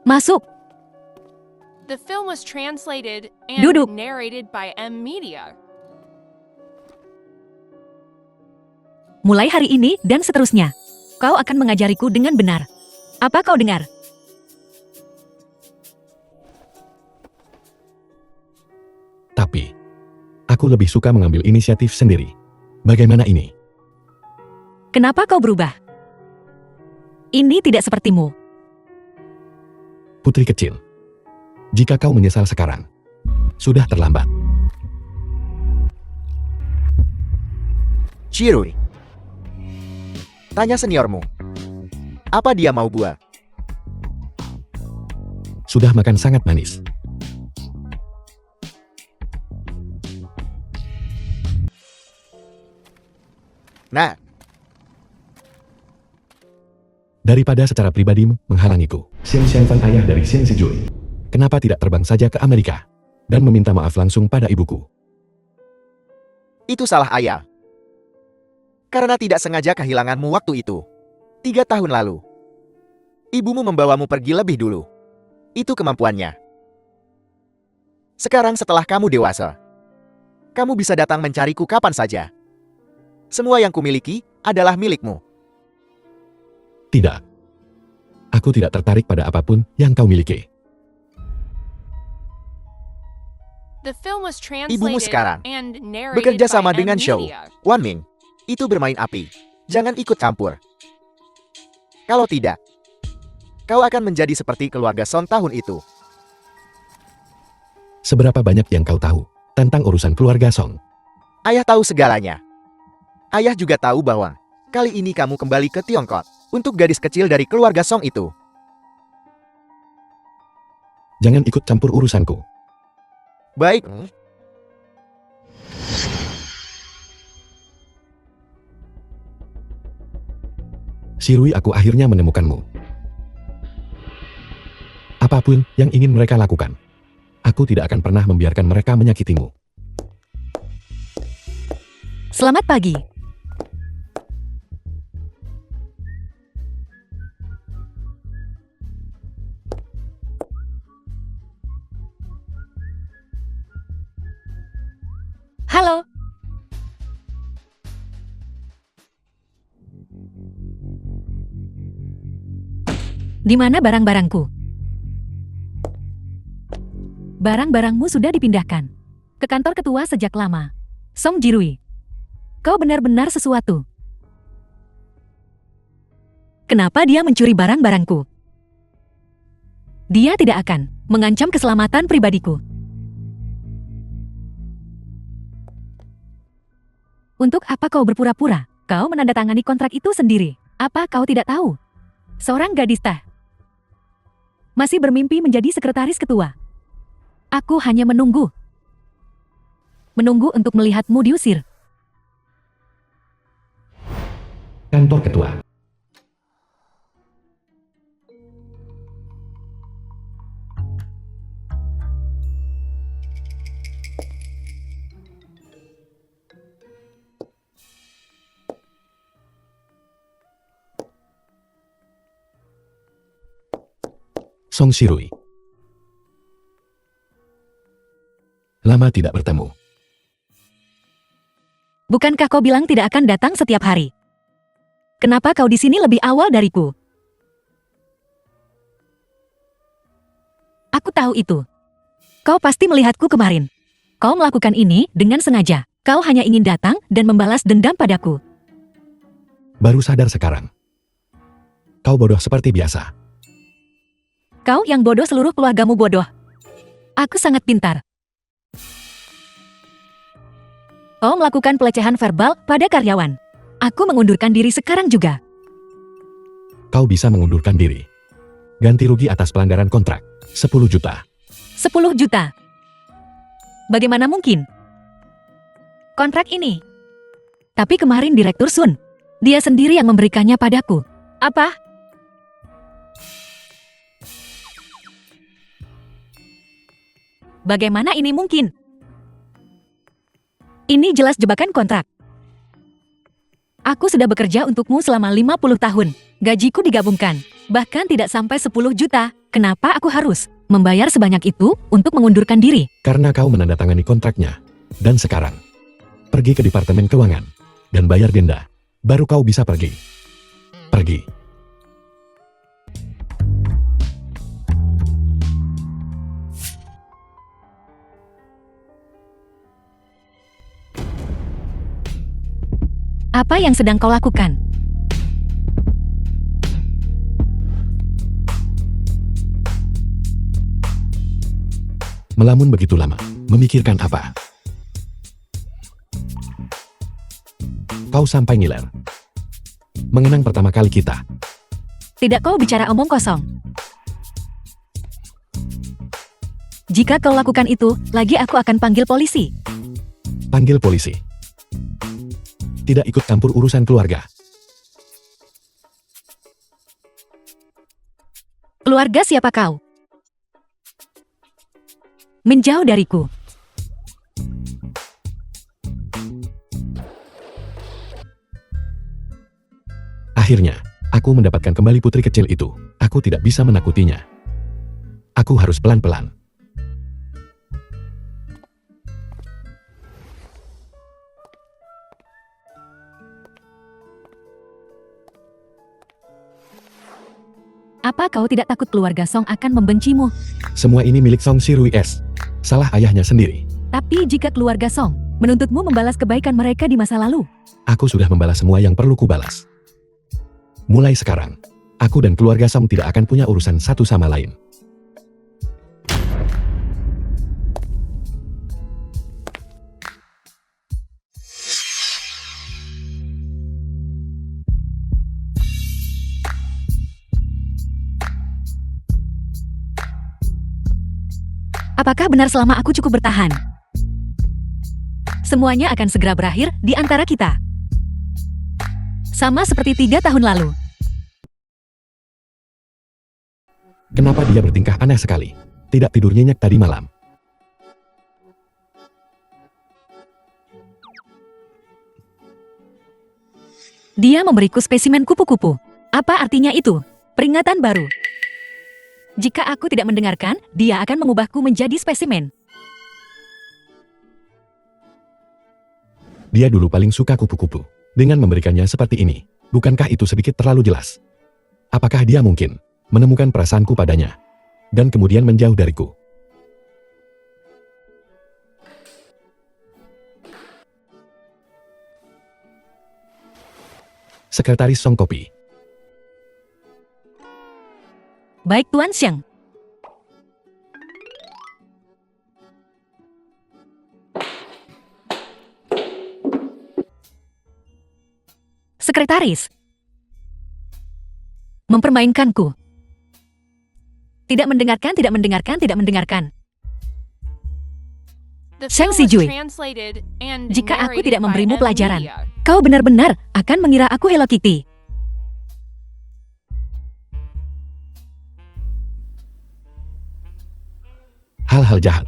Masuk. The film was translated and Duduk. narrated by M Media. Mulai hari ini dan seterusnya, kau akan mengajariku dengan benar. Apa kau dengar? Tapi, aku lebih suka mengambil inisiatif sendiri. Bagaimana ini? Kenapa kau berubah? Ini tidak sepertimu. Putri kecil. Jika kau menyesal sekarang, sudah terlambat. Chirui, tanya seniormu. Apa dia mau buah? Sudah makan sangat manis. Nah, Daripada secara pribadi menghalangiku, Xian Xianfan ayah dari Xian Zijui, kenapa tidak terbang saja ke Amerika dan meminta maaf langsung pada ibuku? itu salah ayah. Karena tidak sengaja kehilanganmu waktu itu. 3 tahun lalu. Ibumu membawamu pergi lebih dulu. Itu kemampuannya. Sekarang setelah kamu dewasa, kamu bisa datang mencariku kapan saja. Semua yang kumiliki adalah milikmu. Tidak. Aku tidak tertarik pada apapun yang kau miliki. The film was Ibumu translated sekarang and narrated bekerja sama by M dengan show Media. Wan Ming. Itu bermain api. Jangan ikut campur. Kalau tidak, kau akan menjadi seperti keluarga Son tahun itu. Seberapa banyak yang kau tahu tentang urusan keluarga Song? Ayah tahu segalanya. Ayah juga tahu bahwa kali ini kamu kembali ke Tiongkok untuk gadis kecil dari keluarga Song itu. Jangan ikut campur urusanku. Baik. Shirui, aku akhirnya menemukanmu. Apapun yang ingin mereka lakukan, aku tidak akan pernah membiarkan mereka menyakitimu. Selamat pagi. Halo. Di mana barang-barangku? Barang-barangmu sudah dipindahkan ke kantor ketua sejak lama. Song Jirui, kau benar-benar sesuatu. Kenapa dia mencuri barang-barangku? Dia tidak akan mengancam keselamatan pribadiku. Untuk apa kau berpura-pura? Kau menandatangani kontrak itu sendiri. Apa kau tidak tahu? Seorang gadis masih bermimpi menjadi sekretaris ketua. Aku hanya menunggu untuk melihatmu diusir. Kantor ketua. Song Shirui. Lama tidak bertemu. Bukankah kau bilang tidak akan datang setiap hari? Kenapa kau di sini lebih awal dariku? Aku tahu itu. Kau pasti melihatku kemarin. Kau melakukan ini dengan sengaja. Kau hanya ingin datang dan membalas dendam padaku. Baru sadar sekarang. Kau bodoh seperti biasa. Kau yang bodoh, seluruh keluargamu bodoh. Aku sangat pintar. Kau melakukan pelecehan verbal pada karyawan. Aku mengundurkan diri sekarang juga. Kau bisa mengundurkan diri. Ganti rugi atas pelanggaran kontrak, 10 juta. 10 juta. Bagaimana mungkin? Kontrak ini. Tapi kemarin Direktur Sun, dia sendiri yang memberikannya padaku. Apa? Bagaimana ini mungkin? Ini jelas jebakan kontrak. Aku sudah bekerja untukmu selama 50 tahun. Gajiku digabungkan. Bahkan tidak sampai 10 juta. Kenapa aku harus membayar sebanyak itu untuk mengundurkan diri? Karena kau menandatangani kontraknya. Dan sekarang, pergi ke Departemen Keuangan dan bayar denda. Baru kau bisa pergi. Pergi. Apa yang sedang kau lakukan? Melamun begitu lama. Memikirkan apa? Kau sampai ngiler. Mengenang pertama kali kita. Tidak, kau bicara omong kosong. Jika kau lakukan itu, lagi aku akan panggil polisi. Panggil polisi. Tidak ikut campur urusan keluarga. Keluarga siapa kau? Menjauh dariku. Akhirnya, aku mendapatkan kembali putri kecil itu. Aku tidak bisa menakutinya. Aku harus pelan-pelan. Apa kau tidak takut keluarga Song akan membencimu? Semua ini milik Song Shirui S. Salah ayahnya sendiri. Tapi jika keluarga Song menuntutmu membalas kebaikan mereka di masa lalu, Aku sudah membalas semua yang perlu kubalas. Mulai sekarang, aku dan keluarga Song tidak akan punya urusan satu sama lain. apakah benar selama aku cukup bertahan? Semuanya akan segera berakhir di antara kita. Sama seperti 3 tahun lalu. Kenapa dia bertingkah aneh sekali? Tidak tidur nyenyak tadi malam. Dia memberiku spesimen kupu-kupu. Apa artinya itu? Peringatan baru. Jika aku tidak mendengarkan, dia akan mengubahku menjadi spesimen. Dia dulu paling suka kupu-kupu. Dengan memberikannya seperti ini, bukankah itu sedikit terlalu jelas? Apakah dia mungkin menemukan perasaanku padanya, dan kemudian menjauh dariku? Sekretaris Song Kopi. Baik Tuan Xiang. Sekretaris. Mempermainkanku. Tidak mendengarkan, tidak mendengarkan, tidak mendengarkan. The Shang film was Sijui. translated and Jika aku narrated tidak by memberimu Ed pelajaran, Media. kau benar-benar akan mengira aku Hello Kitty. Hal-hal jahat.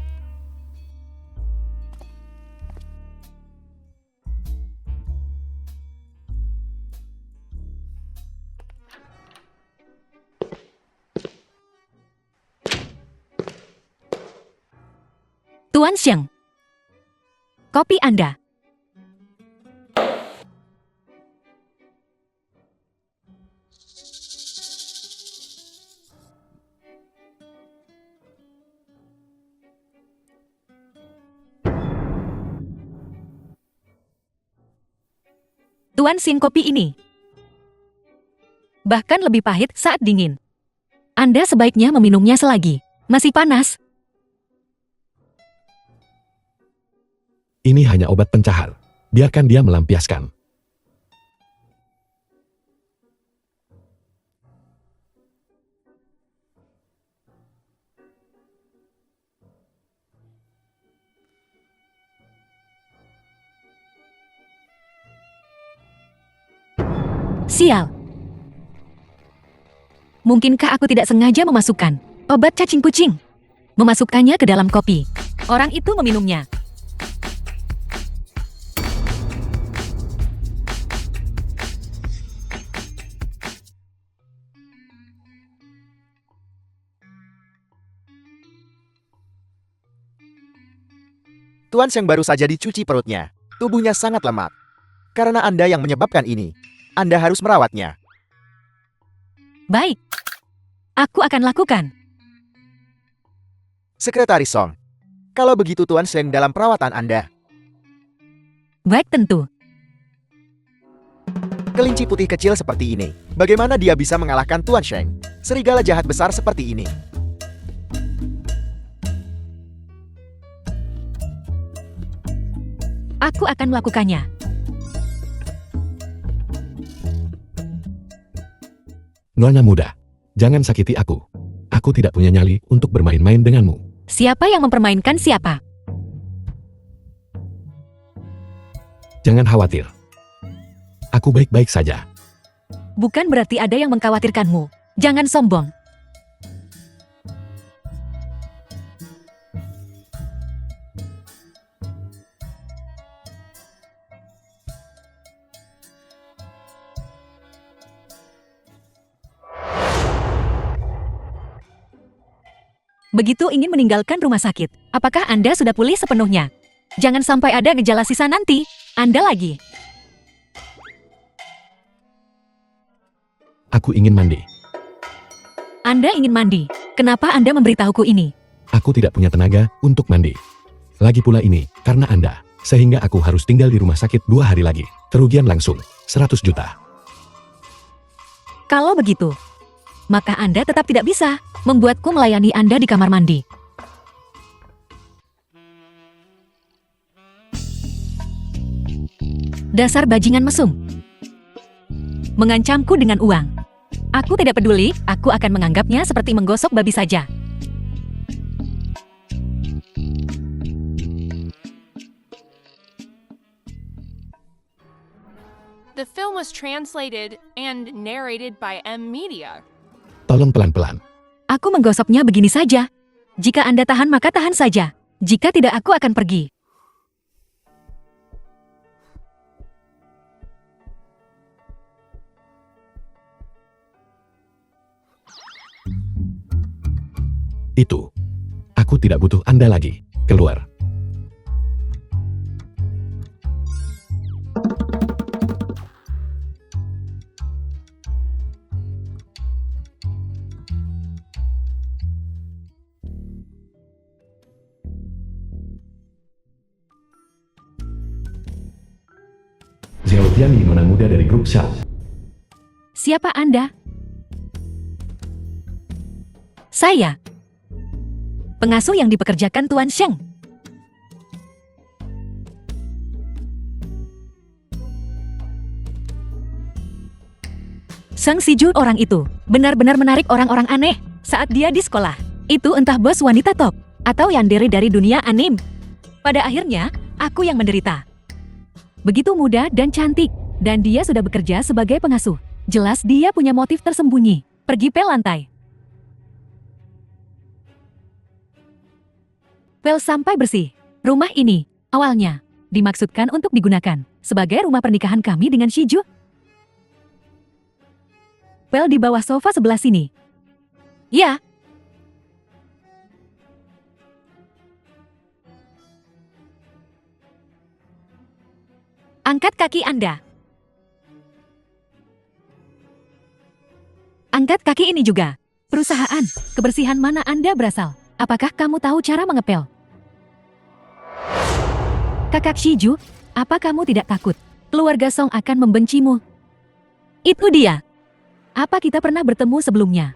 Tuan Xiang. Kopi Anda. Tuan Xin, kopi ini bahkan lebih pahit saat dingin. Anda sebaiknya meminumnya selagi masih panas. Ini hanya obat pencahar. Biarkan dia melampiaskan. Sial. Mungkinkah aku tidak sengaja memasukkan obat cacing kucing? Memasukkannya ke dalam kopi. Orang itu meminumnya. Tuan Sheng baru saja dicuci perutnya. Tubuhnya sangat lemah. Karena Anda yang menyebabkan ini, Anda harus merawatnya. Baik. Aku akan lakukan. Sekretaris Song, kalau begitu Tuan Sheng dalam perawatan Anda. Baik tentu. Kelinci putih kecil seperti ini, bagaimana dia bisa mengalahkan Tuan Sheng? Serigala jahat besar seperti ini. Aku akan melakukannya. Nyonya muda, jangan sakiti aku. Aku tidak punya nyali untuk bermain-main denganmu. Siapa yang mempermainkan siapa? Jangan khawatir. Aku baik-baik saja. Bukan berarti ada yang mengkhawatirkanmu. Jangan sombong. Begitu ingin meninggalkan rumah sakit, apakah Anda sudah pulih sepenuhnya? Jangan sampai ada gejala sisa nanti. Anda lagi. Aku ingin mandi. Anda ingin mandi. Kenapa Anda memberitahuku ini? Aku tidak punya tenaga untuk mandi. Lagi pula ini, karena Anda. Sehingga aku harus tinggal di rumah sakit 2 hari lagi. Kerugian langsung, 100 juta. Kalau begitu, maka Anda tetap tidak bisa membuatku melayani Anda di kamar mandi. Dasar bajingan mesum. Mengancamku dengan uang. Aku tidak peduli, aku akan menganggapnya seperti menggosok babi saja. The film was translated and narrated by M Media. Tolong pelan-pelan. Aku menggosoknya begini saja. Jika Anda tahan maka tahan saja. Jika tidak aku akan pergi. Itu. Aku tidak butuh Anda lagi. Keluar. Xiao Tianyi, nona muda dari grup Xiao. Siapa Anda? Saya. Pengasuh yang dipekerjakan Tuan Sheng. Sang Siju orang itu benar-benar menarik orang-orang aneh saat dia di sekolah. Itu entah bos wanita top atau yandere dari dunia anim. Pada akhirnya, aku yang menderita. Begitu muda dan cantik, dan dia sudah bekerja sebagai pengasuh. Jelas dia punya motif tersembunyi. Pergi pel lantai. Pel sampai bersih. Rumah ini, awalnya, dimaksudkan untuk digunakan sebagai rumah pernikahan kami dengan Shiju. Pel di bawah sofa sebelah sini. Ya. Angkat kaki Anda. Angkat kaki ini juga. Perusahaan, kebersihan mana Anda berasal? Apakah kamu tahu cara mengepel? Kakak Shiju, apa kamu tidak takut? Keluarga Song akan membencimu. Itu dia. Apa kita pernah bertemu sebelumnya?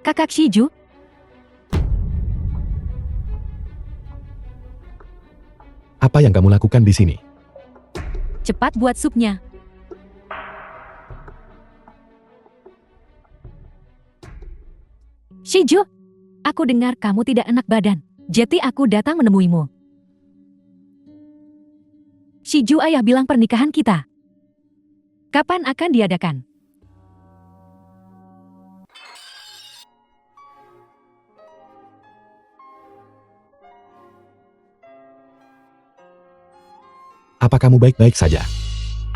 Kakak Shiju? Apa yang kamu lakukan di sini? Cepat buat supnya. Shiju, aku dengar kamu tidak enak badan. Jadi aku datang menemuimu. Shiju, ayah bilang pernikahan kita. Kapan akan diadakan? Apa kamu baik-baik saja?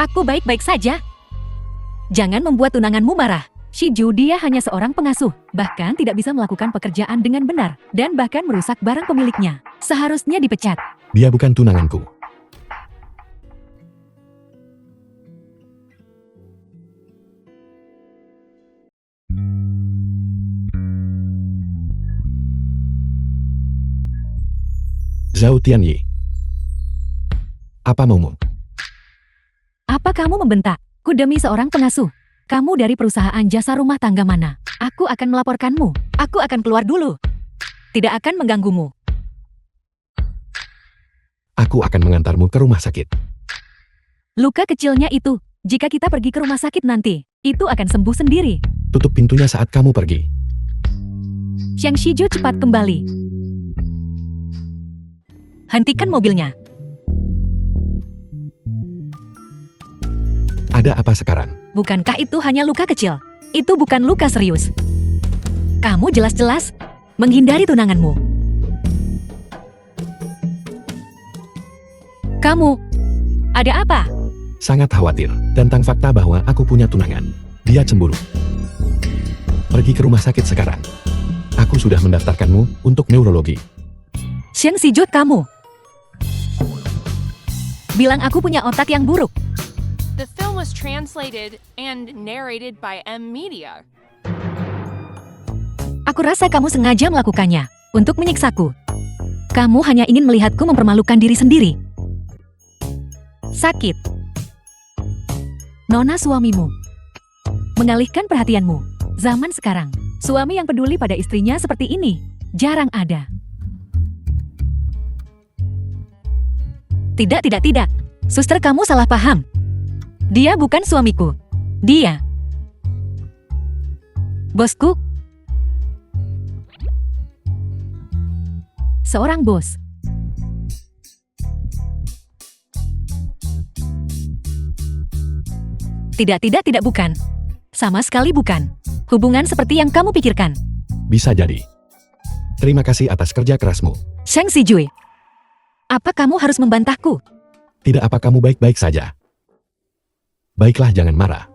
Aku baik-baik saja. Jangan membuat tunanganmu marah. Shiju dia hanya seorang pengasuh, bahkan tidak bisa melakukan pekerjaan dengan benar, dan bahkan merusak barang pemiliknya. Seharusnya dipecat. Dia bukan tunanganku. Zhao Tianyi. Apa maumu? Apa kamu membentak? Ku demi seorang pengasuh. Kamu dari perusahaan jasa rumah tangga mana? Aku akan melaporkanmu. Aku akan keluar dulu. Tidak akan mengganggumu. Aku akan mengantarmu ke rumah sakit. Luka kecilnya itu, jika kita pergi ke rumah sakit nanti, itu akan sembuh sendiri. Tutup pintunya saat kamu pergi. Xiang Shiju cepat kembali. Hentikan mobilnya. Ada apa sekarang? Bukankah itu hanya luka kecil? Itu bukan luka serius. Kamu jelas-jelas menghindari tunanganmu. Kamu, ada apa? Sangat khawatir tentang fakta bahwa aku punya tunangan. Dia cemburu. Pergi ke rumah sakit sekarang. Aku sudah mendaftarkanmu untuk neurologi. Xiang Shiju, kamu bilang aku punya otak yang buruk. The film was translated and narrated by M Media. Aku rasa kamu sengaja melakukannya untuk menyiksaku. Kamu hanya ingin melihatku mempermalukan diri sendiri. Sakit. Nona suamimu mengalihkan perhatianmu. Zaman sekarang, suami yang peduli pada istrinya seperti ini jarang ada. Tidak. Suster, kamu salah paham. Dia bukan suamiku. Dia bosku. Seorang bos. Tidak bukan. Sama sekali bukan. Hubungan seperti yang kamu pikirkan. Bisa jadi. Terima kasih atas kerja kerasmu. Xiang Shiju, apa kamu harus membantahku? Tidak apa kamu baik-baik saja. Baiklah, jangan marah.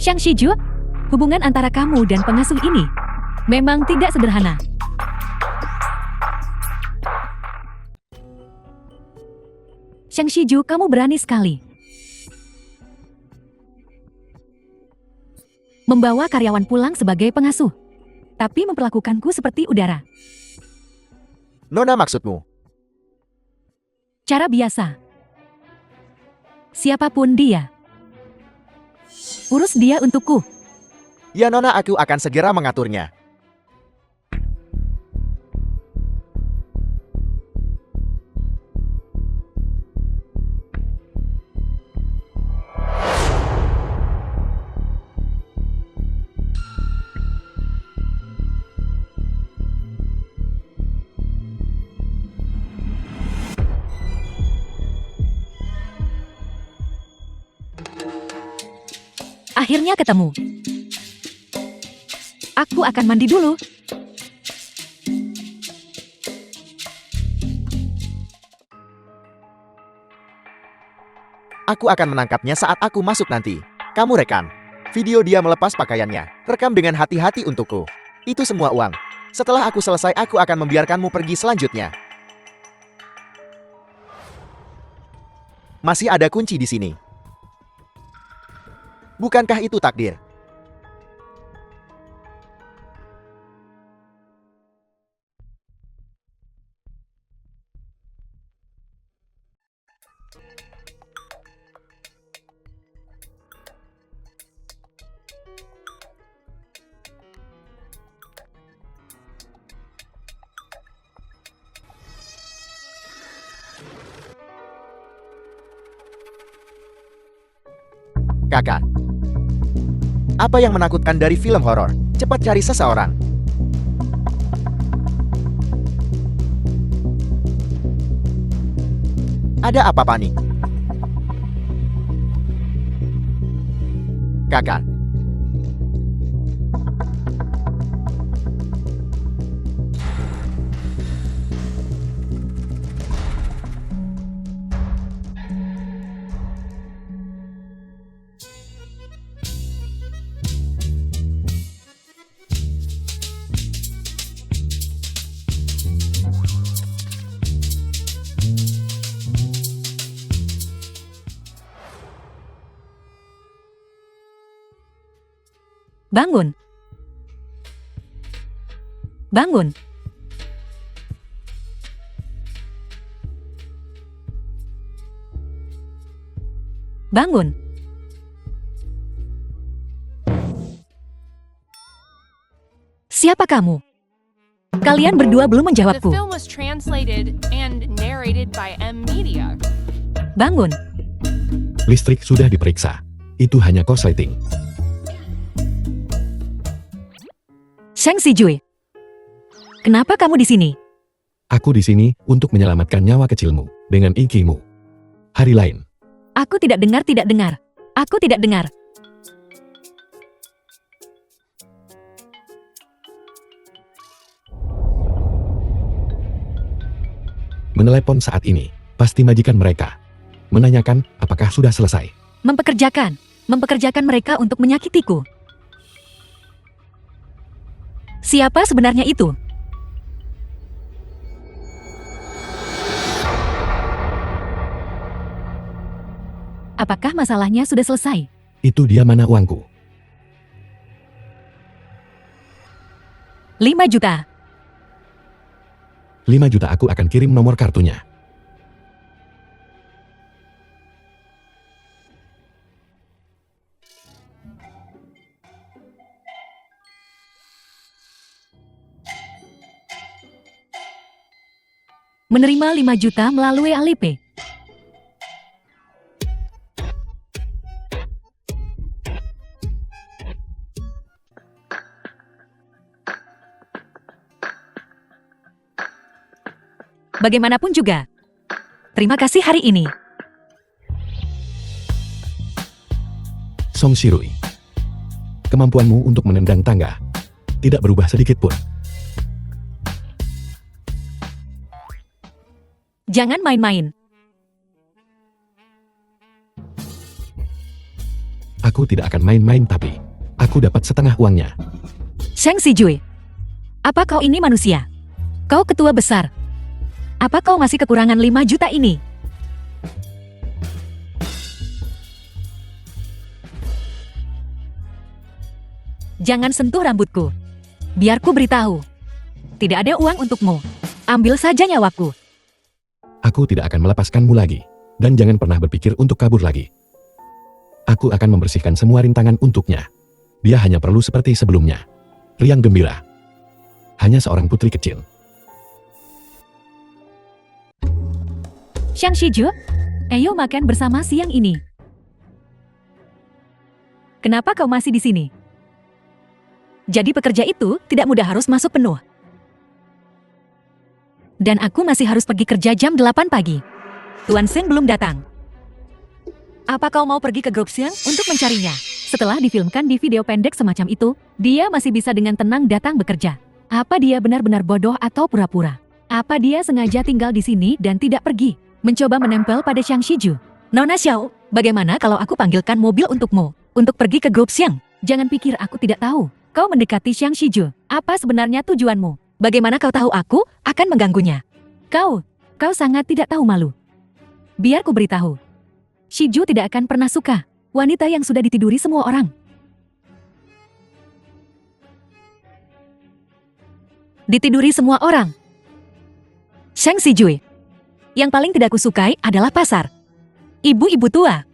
Xiang Shiju, hubungan antara kamu dan pengasuh ini memang tidak sederhana. Xiang Shiju, kamu berani sekali membawa karyawan pulang sebagai pengasuh, tapi memperlakukanku seperti udara. Nona, maksudmu? Cara biasa. Siapapun dia. Urus dia untukku. Ya Nona, aku akan segera mengaturnya. Akhirnya ketemu. Aku akan mandi dulu. Aku akan menangkapnya saat aku masuk nanti. Kamu rekam video dia melepas pakaiannya. Rekam dengan hati-hati untukku. Itu semua uang. Setelah aku selesai, aku akan membiarkanmu pergi selanjutnya. Masih ada kunci di sini. Bukankah itu takdir? Kakak, apa yang menakutkan dari film horor? Cepat cari seseorang. Ada apa, panik? Kakak. Bangun. Bangun. Bangun. Siapa kamu? Kalian berdua belum The menjawabku. film was translated and narrated by M Media. Bangun. Listrik sudah diperiksa. Itu hanya korsleting. Shang Xijue. Kenapa kamu di sini? Aku di sini untuk menyelamatkan nyawa kecilmu dengan ikimu. Hari lain. Aku tidak dengar, tidak dengar. Aku tidak dengar. Menelepon saat ini. Pasti majikan mereka. Menanyakan apakah sudah selesai. Mempekerjakan mereka untuk menyakitiku. Siapa sebenarnya itu? Apakah masalahnya sudah selesai? Itu dia mana uangku? 5 juta. 5 juta aku akan kirim nomor kartunya. Menerima 5 juta melalui Alipay. Bagaimanapun juga. Terima kasih hari ini. Song Shirui. Kemampuanmu untuk menendang tangga tidak berubah sedikit pun. Jangan main-main. Aku tidak akan main-main tapi aku dapat setengah uangnya. Shang Xijue. Apa kau ini manusia? Kau ketua besar. Apa kau masih kekurangan 5 juta ini? Jangan sentuh rambutku. Biar ku beritahu. Tidak ada uang untukmu. Ambil saja nyawaku. Aku tidak akan melepaskanmu lagi. Dan jangan pernah berpikir untuk kabur lagi. Aku akan membersihkan semua rintangan untuknya. Dia hanya perlu seperti sebelumnya. Riang gembira. Hanya seorang putri kecil. Shang Xijue, ayo makan bersama siang ini. Kenapa kau masih di sini? Jadi pekerja itu tidak mudah harus masuk penuh. Dan aku masih harus pergi kerja jam 8 pagi. Tuan Seng belum datang. Apa kau mau pergi ke grup Siang untuk mencarinya? Setelah difilmkan di video pendek semacam itu, dia masih bisa dengan tenang datang bekerja. Apa dia benar-benar bodoh atau pura-pura? Apa dia sengaja tinggal di sini dan tidak pergi? Mencoba menempel pada Shang Xijue. Nona Xiao, bagaimana kalau aku panggilkan mobil untukmu? Untuk pergi ke grup Siang? Jangan pikir aku tidak tahu. Kau mendekati Shang Xijue. Apa sebenarnya tujuanmu? Bagaimana kau tahu aku akan mengganggunya? Kau sangat tidak tahu malu. Biar ku beritahu. Xijue tidak akan pernah suka wanita yang sudah ditiduri semua orang. Ditiduri semua orang. Shang Xijue. Yang paling tidak kusukai adalah pasar. Ibu-ibu tua.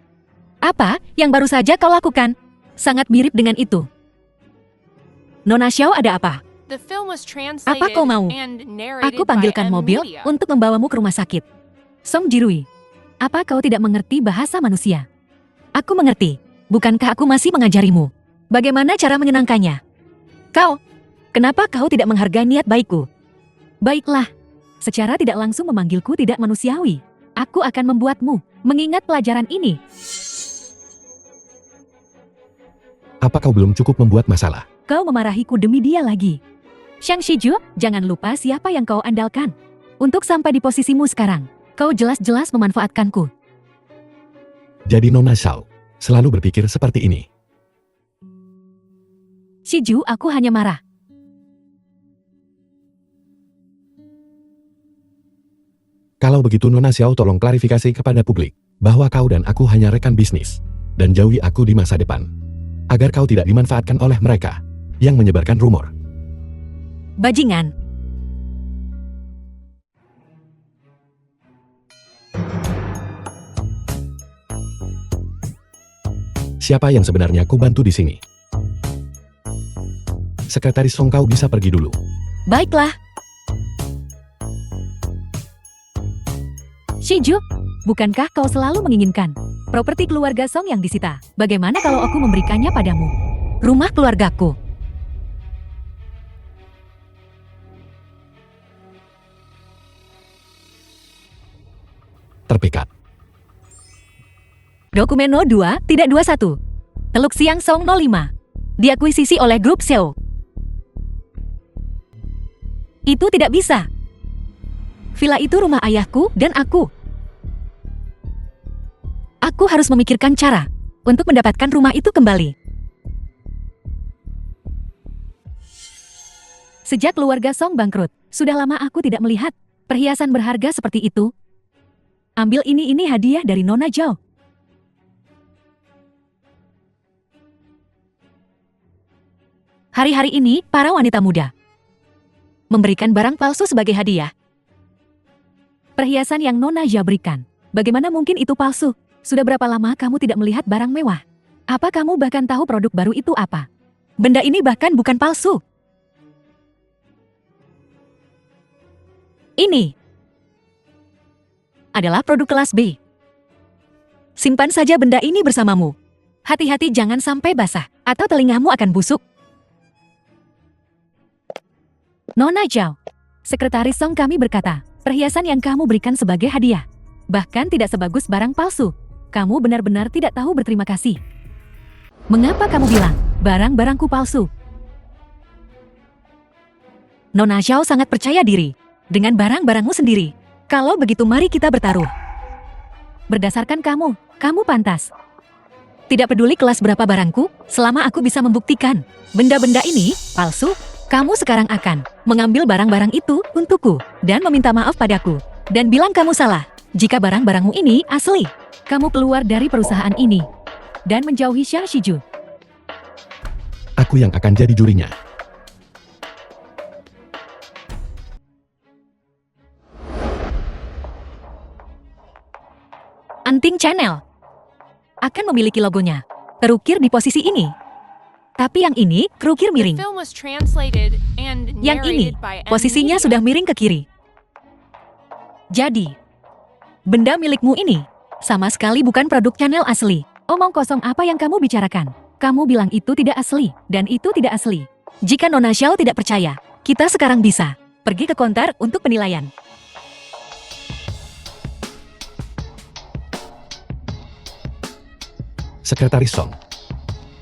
Apa yang baru saja kau lakukan? Sangat mirip dengan itu. Nona Xiao ada apa? The film was translated Apa kau mau? and narrated Aku by panggilkan M mobil Media. untuk membawamu ke rumah sakit. Song Jirui. Apa kau tidak mengerti bahasa manusia? Aku mengerti. Bukankah aku masih mengajarimu? Bagaimana cara menyenangkannya? Kenapa kau tidak menghargai niat baikku? Baiklah. Secara tidak langsung memanggilku tidak manusiawi. Aku akan membuatmu mengingat pelajaran ini. Apa kau belum cukup membuat masalah? Kau memarahiku demi dia lagi. Shang Xijue, jangan lupa siapa yang kau andalkan. Untuk sampai di posisimu sekarang, kau jelas-jelas memanfaatkanku. Jadi Nona Xiao selalu berpikir seperti ini. Xijue, aku hanya marah. Kalau begitu Nona Xiao tolong klarifikasi kepada publik bahwa kau dan aku hanya rekan bisnis dan jauhi aku di masa depan. agar kau tidak dimanfaatkan oleh mereka yang menyebarkan rumor. Bajingan. Siapa yang sebenarnya ku bantu di sini? Sekretaris Song, kau bisa pergi dulu. Baiklah. Shiju, bukankah kau selalu menginginkan properti keluarga Song yang disita? Bagaimana kalau aku memberikannya padamu? Rumah keluargaku. Terpikat. Dokumen 02, tidak 21. Teluk Siang Song 05. Diakuisisi oleh grup Seo. Itu tidak bisa. Villa itu rumah ayahku dan aku. Aku harus memikirkan cara untuk mendapatkan rumah itu kembali. Sejak keluarga Song bangkrut, sudah lama aku tidak melihat perhiasan berharga seperti itu. Ambil ini hadiah dari Nona Zhao. Hari-hari ini, para wanita muda memberikan barang palsu sebagai hadiah. Perhiasan yang Nona Zhao berikan, bagaimana mungkin itu palsu? Sudah berapa lama kamu tidak melihat barang mewah? Apa kamu bahkan tahu produk baru itu apa? Benda ini bahkan bukan palsu. Ini adalah produk kelas B. Simpan saja benda ini bersamamu. Hati-hati jangan sampai basah, atau telingamu akan busuk. Nona Zhao, sekretaris Song kami berkata, perhiasan yang kamu berikan sebagai hadiah bahkan tidak sebagus barang palsu. Kamu benar-benar tidak tahu berterima kasih. Mengapa kamu bilang barang-barangku palsu? Nona Zhao sangat percaya diri dengan barang-barangmu sendiri. Kalau begitu mari kita bertaruh. Berdasarkan kamu pantas. Tidak peduli kelas berapa barangku, selama aku bisa membuktikan benda-benda ini palsu, kamu sekarang akan mengambil barang-barang itu untukku dan meminta maaf padaku. Dan bilang kamu salah jika barang-barangmu ini asli. Kamu keluar dari perusahaan ini dan menjauhi Xia Shiju. Aku yang akan jadi jurinya. Anting Channel akan memiliki logonya terukir di posisi ini. Tapi yang ini kerukir The miring. film was translated and Yang ini narrated by M. posisinya Media. sudah miring ke kiri. Jadi, benda milikmu ini sama sekali bukan produk channel asli. Omong kosong apa yang kamu bicarakan? Kamu bilang itu tidak asli, dan itu tidak asli. Jika Nona Zhao tidak percaya, kita sekarang bisa pergi ke konter untuk penilaian. Sekretaris Song.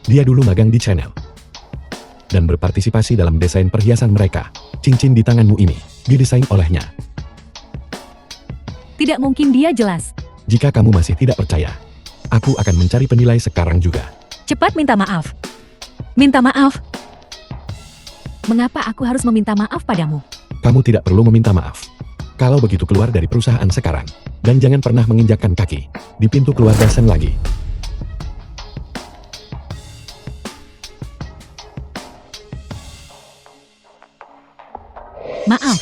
Dia dulu magang di channel dan berpartisipasi dalam desain perhiasan mereka. Cincin di tanganmu ini didesain olehnya. Tidak mungkin dia jelas. Jika kamu masih tidak percaya, aku akan mencari penilai sekarang juga. Cepat minta maaf. Minta maaf. Mengapa aku harus meminta maaf padamu? Kamu tidak perlu meminta maaf. Kalau begitu keluar dari perusahaan sekarang. Dan jangan pernah menginjakkan kaki di pintu keluarga Sen lagi. Maaf.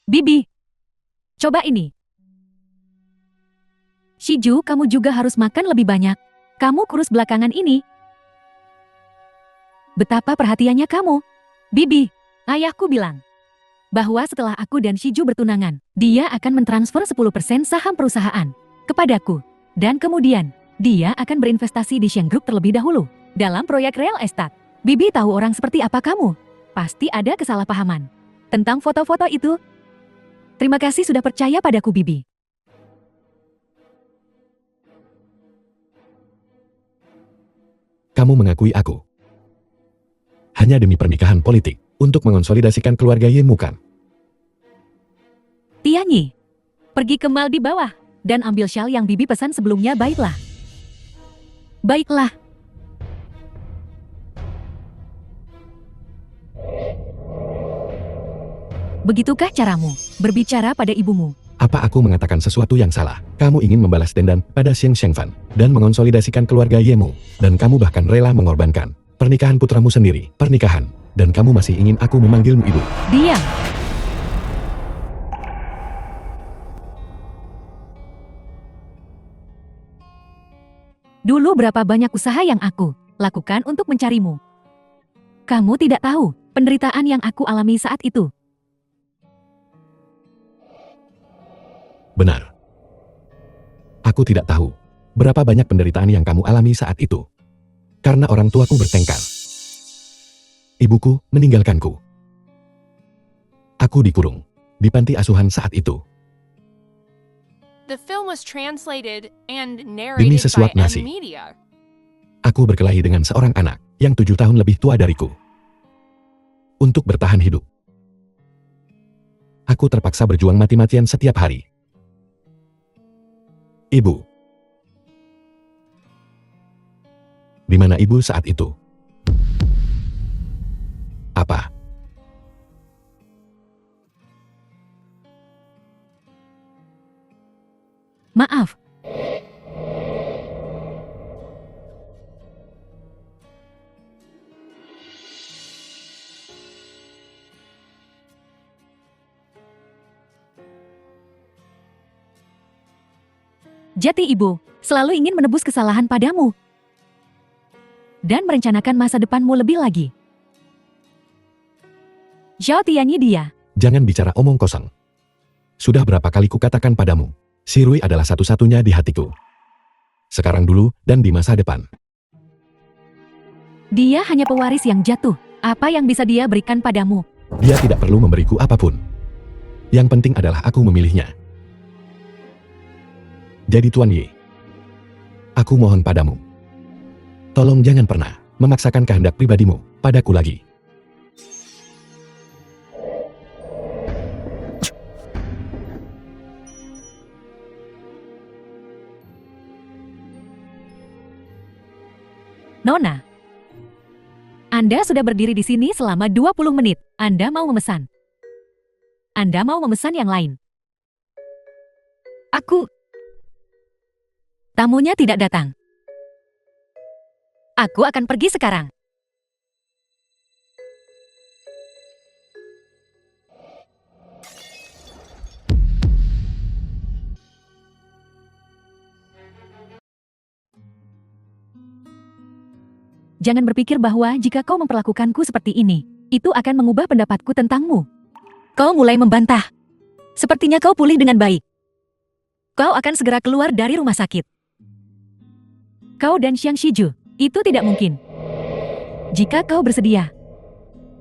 Bibi, coba ini. Shiju, kamu juga harus makan lebih banyak. Kamu kurus belakangan ini. Betapa perhatiannya kamu. Bibi, ayahku bilang bahwa setelah aku dan Shiju bertunangan, dia akan mentransfer 10% saham perusahaan kepadaku. Dan kemudian, dia akan berinvestasi di Sheng Group terlebih dahulu dalam proyek real estate. Bibi tahu orang seperti apa kamu. Pasti ada kesalahpahaman tentang foto-foto itu. Terima kasih sudah percaya padaku, Bibi. Kamu mengakui aku hanya demi pernikahan politik untuk mengonsolidasikan keluarga Yemu kan? Tianyi, pergi ke mal di bawah dan ambil shawl yang Bibi pesan sebelumnya. Baiklah. Baiklah. Begitukah caramu berbicara pada ibumu? Apa aku mengatakan sesuatu yang salah? Kamu ingin membalas dendam pada Xiang Shengfan dan mengonsolidasikan keluarga Yemu, dan kamu bahkan rela mengorbankan pernikahan putramu sendiri, pernikahan, dan kamu masih ingin aku memanggilmu ibu. Diam. Dulu berapa banyak usaha yang aku lakukan untuk mencarimu. Kamu tidak tahu penderitaan yang aku alami saat itu. Benar. Aku tidak tahu berapa banyak penderitaan yang kamu alami saat itu. Karena orang tuaku bertengkar. Ibuku meninggalkanku. Aku dikurung di panti asuhan saat itu. The film was translated and Demi narrated by sesuap nasi. M-Media. Aku berkelahi dengan seorang anak yang 7 tahun lebih tua dariku. Untuk bertahan hidup. Aku terpaksa berjuang mati-matian setiap hari. Ibu. Di mana ibu saat itu? Apa? Maaf. Jati ibu selalu ingin menebus kesalahan padamu dan merencanakan masa depanmu lebih lagi. Zhao Tianyi dia. Jangan bicara omong kosong. Sudah berapa kali kukatakan padamu, si Rui adalah satu-satunya di hatiku. Sekarang dulu dan di masa depan. Dia hanya pewaris yang jatuh. Apa yang bisa dia berikan padamu? Dia tidak perlu memberiku apapun. Yang penting adalah aku memilihnya. Jadi Tuan Yi, aku mohon padamu. Tolong jangan pernah memaksakan kehendak pribadimu padaku lagi. Nona, Anda sudah berdiri di sini selama 20 menit. Anda mau memesan? Anda mau memesan yang lain? Tamunya tidak datang. Aku akan pergi sekarang. Jangan berpikir bahwa jika kau memperlakukanku seperti ini, itu akan mengubah pendapatku tentangmu. Kau mulai membantah. Sepertinya kau pulih dengan baik. Kau akan segera keluar dari rumah sakit. Kau dan Xiang Shiju, itu tidak mungkin. Jika kau bersedia.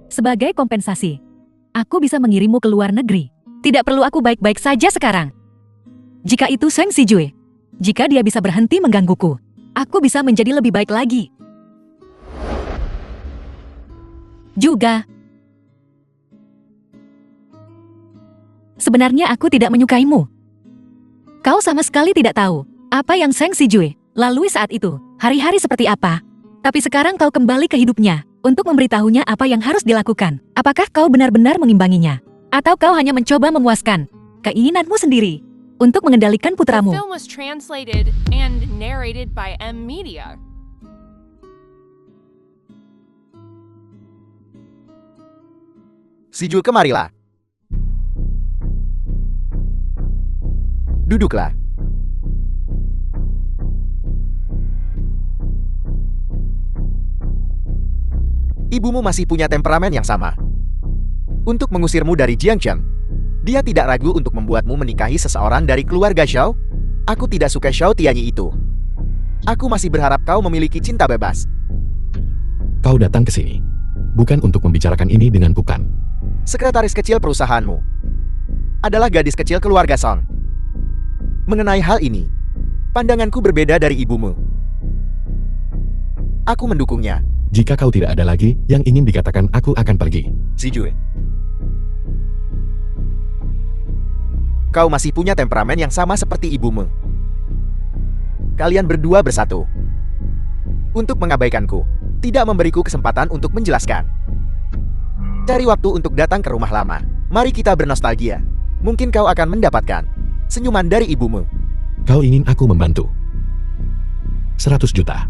Sebagai kompensasi, aku bisa mengirimmu ke luar negeri. Tidak perlu aku baik-baik saja sekarang. Jika itu Xiang Shiju, jika dia bisa berhenti menggangguku, aku bisa menjadi lebih baik lagi. Juga. Sebenarnya aku tidak menyukaimu. Kau sama sekali tidak tahu apa yang Xiang Shiju lalui saat itu, hari-hari seperti apa. Tapi sekarang kau kembali ke hidupnya untuk memberitahunya apa yang harus dilakukan. Apakah kau benar-benar mengimbanginya? Atau kau hanya mencoba memuaskan keinginanmu sendiri untuk mengendalikan The putramu? film was translated and narrated by M-Media. Si Jul, kemarilah. Duduklah. Ibumu masih punya temperamen yang sama. Untuk mengusirmu dari Jiangchen, dia tidak ragu untuk membuatmu menikahi seseorang dari keluarga Xiao. Aku tidak suka Zhao Tianyi itu. Aku masih berharap kau memiliki cinta bebas. Kau datang ke sini bukan untuk membicarakan ini dengan Pukan. Sekretaris kecil perusahaanmu adalah gadis kecil keluarga Song. Mengenai hal ini, pandanganku berbeda dari ibumu. Aku mendukungnya. Jika kau tidak ada lagi yang ingin dikatakan, aku akan pergi. Si Jue, kau masih punya temperamen yang sama seperti ibumu. Kalian berdua bersatu untuk mengabaikanku, tidak memberiku kesempatan untuk menjelaskan. Cari waktu untuk datang ke rumah lama. Mari kita bernostalgia. Mungkin kau akan mendapatkan senyuman dari ibumu. Kau ingin aku membantu? 100 juta.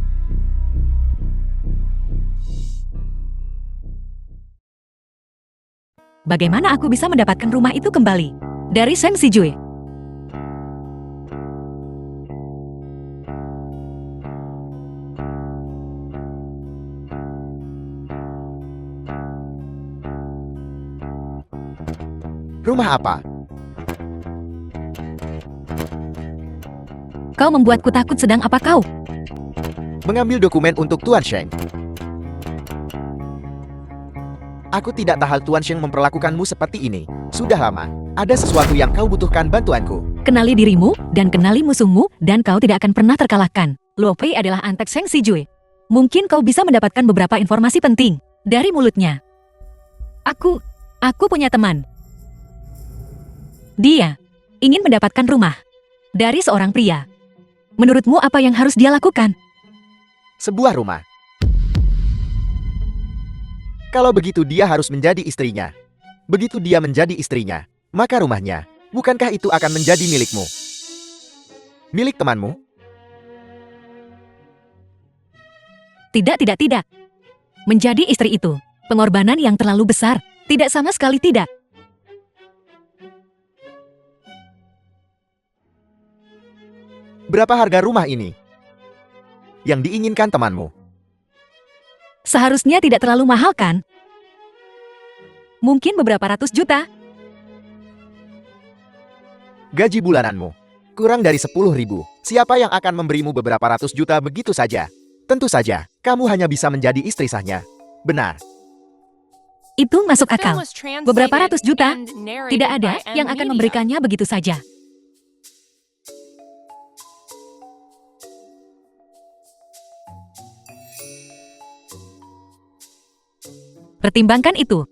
Bagaimana aku bisa mendapatkan rumah itu kembali? Dari Shang Sijue. Rumah apa? Kau membuatku takut. Sedang apa kau? Mengambil dokumen untuk Tuan Sheng. Aku tidak tahan Tuan Sheng memperlakukanmu seperti ini. Sudah lama. Ada sesuatu yang kau butuhkan bantuanku. Kenali dirimu, dan kenali musuhmu, dan kau tidak akan pernah terkalahkan. Luo Pei adalah antek Shang Sijue. Mungkin kau bisa mendapatkan beberapa informasi penting dari mulutnya. Aku punya teman. Dia ingin mendapatkan rumah dari seorang pria. Menurutmu apa yang harus dia lakukan? Sebuah rumah. Kalau begitu dia harus menjadi istrinya. Begitu dia menjadi istrinya, maka rumahnya, bukankah itu akan menjadi milikmu? Milik temanmu? Tidak. Menjadi istri itu, pengorbanan yang terlalu besar. Tidak, sama sekali tidak. Berapa harga rumah ini? Yang diinginkan temanmu? Seharusnya tidak terlalu mahal kan? Mungkin beberapa ratus juta. Gaji bulananmu kurang dari 10.000. Siapa yang akan memberimu beberapa ratus juta begitu saja? Tentu saja, kamu hanya bisa menjadi istri sahnya. Benar. Itu masuk The akal. film was translated Beberapa ratus juta? and narrated Tidak ada by yang M akan Media. memberikannya begitu saja. Pertimbangkan itu.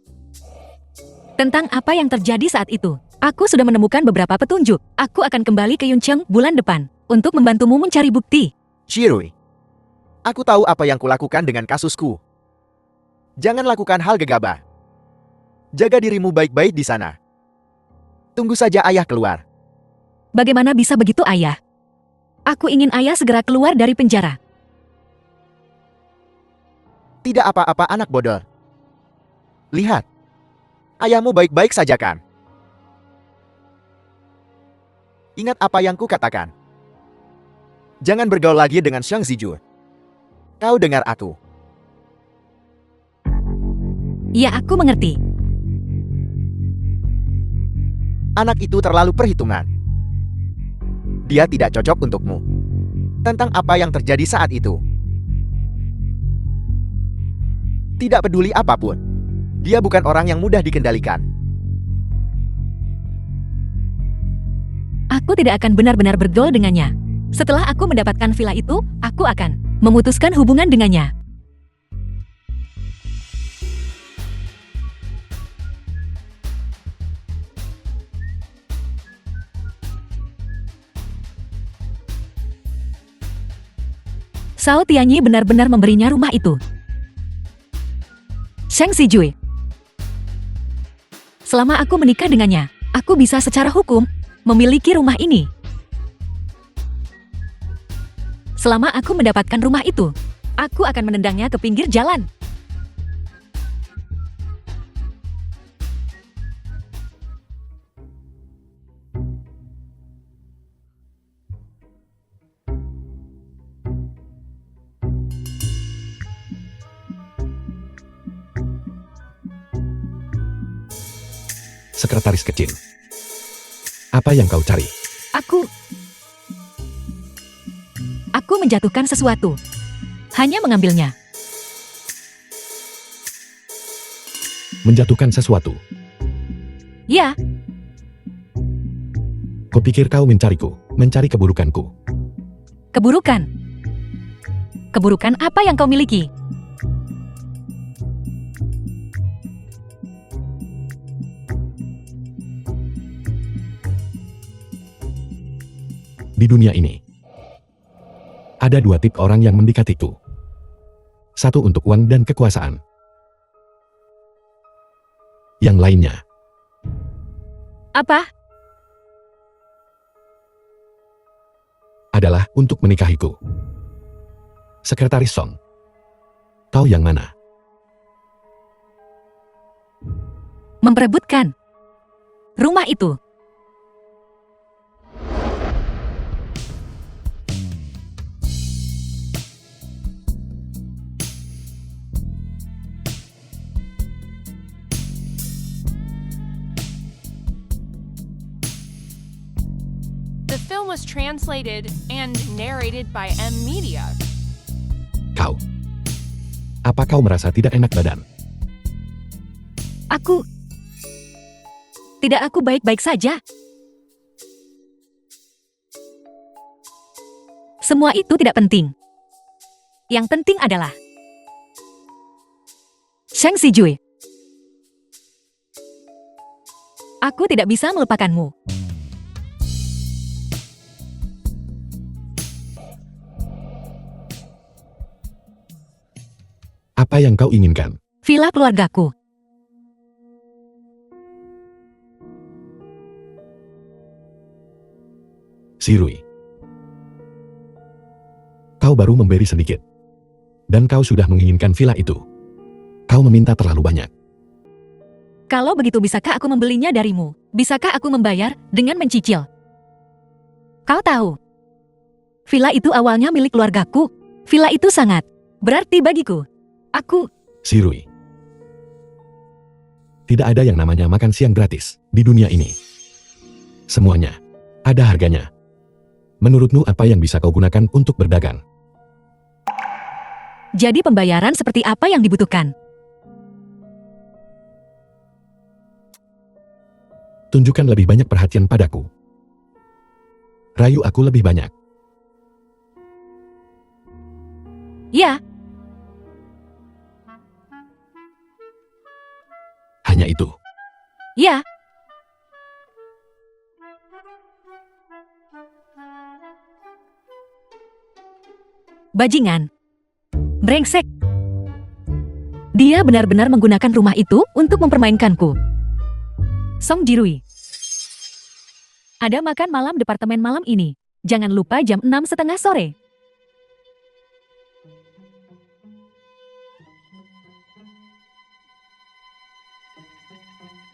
Tentang apa yang terjadi saat itu, aku sudah menemukan beberapa petunjuk. Aku akan kembali ke Yuncheng bulan depan untuk membantumu mencari bukti. Shirui, aku tahu apa yang kulakukan dengan kasusku. Jangan lakukan hal gegabah. Jaga dirimu baik-baik di sana. Tunggu saja ayah keluar. Bagaimana bisa begitu, ayah? Aku ingin ayah segera keluar dari penjara. Tidak apa-apa anak bodoh. Lihat. Ayahmu baik-baik saja kan? Ingat apa yang kukatakan. Jangan bergaul lagi dengan Shang Sijue. Kau dengar aku. Ya, aku mengerti. Anak itu terlalu perhitungan. Dia tidak cocok untukmu. Tentang apa yang terjadi saat itu. Tidak peduli apapun. Dia bukan orang yang mudah dikendalikan. Aku tidak akan benar-benar bergaul dengannya. Setelah aku mendapatkan villa itu, aku akan memutuskan hubungan dengannya. Shao Tianyi benar-benar memberinya rumah itu. Shang Sijue. Selama aku menikah dengannya, aku bisa secara hukum memiliki rumah ini. Selama aku mendapatkan rumah itu, aku akan menendangnya ke pinggir jalan. Sekretaris kecil. Apa yang kau cari? Aku menjatuhkan sesuatu. Hanya mengambilnya. Menjatuhkan sesuatu. Ya, Kupikir kau mencariku, mencari keburukanku. keburukan. Keburukan apa yang kau miliki? Di dunia ini, ada dua tip orang yang mendekatiku. Satu untuk uang dan kekuasaan. Yang lainnya Apa? Adalah untuk menikahiku. Sekretaris Song. Kau yang mana? Memperebutkan rumah itu. The film was translated and narrated by M Media. Kau. Apa kau merasa tidak enak badan? Tidak, aku baik-baik saja. Semua itu tidak penting. Yang penting adalah Shang Sijui. Aku tidak bisa melupakanmu. Apa yang kau inginkan? Villa keluargaku. Sirui. Kau baru memberi sedikit. Dan kau sudah menginginkan villa itu. Kau meminta terlalu banyak. Kalau begitu, bisakah aku membelinya darimu? Bisakah aku membayar dengan mencicil? Kau tahu, villa itu awalnya milik keluargaku. Villa itu sangat berarti bagiku. Sirui. Tidak ada yang namanya makan siang gratis di dunia ini. Semuanya ada harganya. Menurutmu apa yang bisa kau gunakan untuk berdagang? Jadi pembayaran seperti apa yang dibutuhkan? Tunjukkan lebih banyak perhatian padaku. Rayu aku lebih banyak. Ya, Hanya itu. ya. Bajingan. Brengsek. Dia benar-benar menggunakan rumah itu untuk mempermainkanku. Song Jirui. Ada makan malam departemen malam ini. Jangan lupa jam 6:30 sore.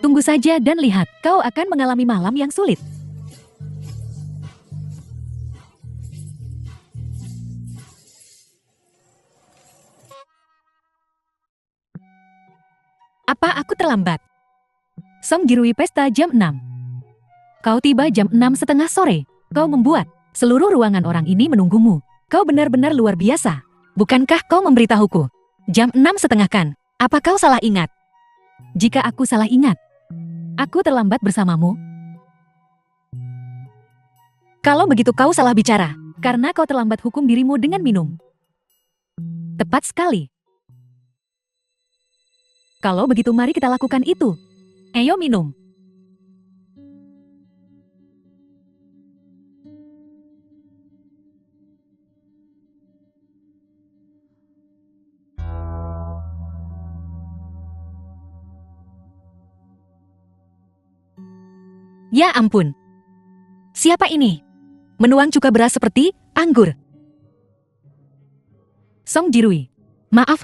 Tunggu saja dan lihat, kau akan mengalami malam yang sulit. Apa aku terlambat? Song Jirui pesta jam 6. Kau tiba jam 6:30 sore. Kau membuat seluruh ruangan orang ini menunggumu. Kau benar-benar luar biasa. Bukankah kau memberitahuku? Jam 6:30 kan? Apa kau salah ingat? Jika aku salah ingat, aku terlambat bersamamu. Kalau begitu kau salah bicara, karena kau terlambat hukum dirimu dengan minum. Tepat sekali. Kalau begitu mari kita lakukan itu. Ayo minum. Ya ampun. Siapa ini? Menuang cuka beras seperti anggur. Song Jirui. Maaf.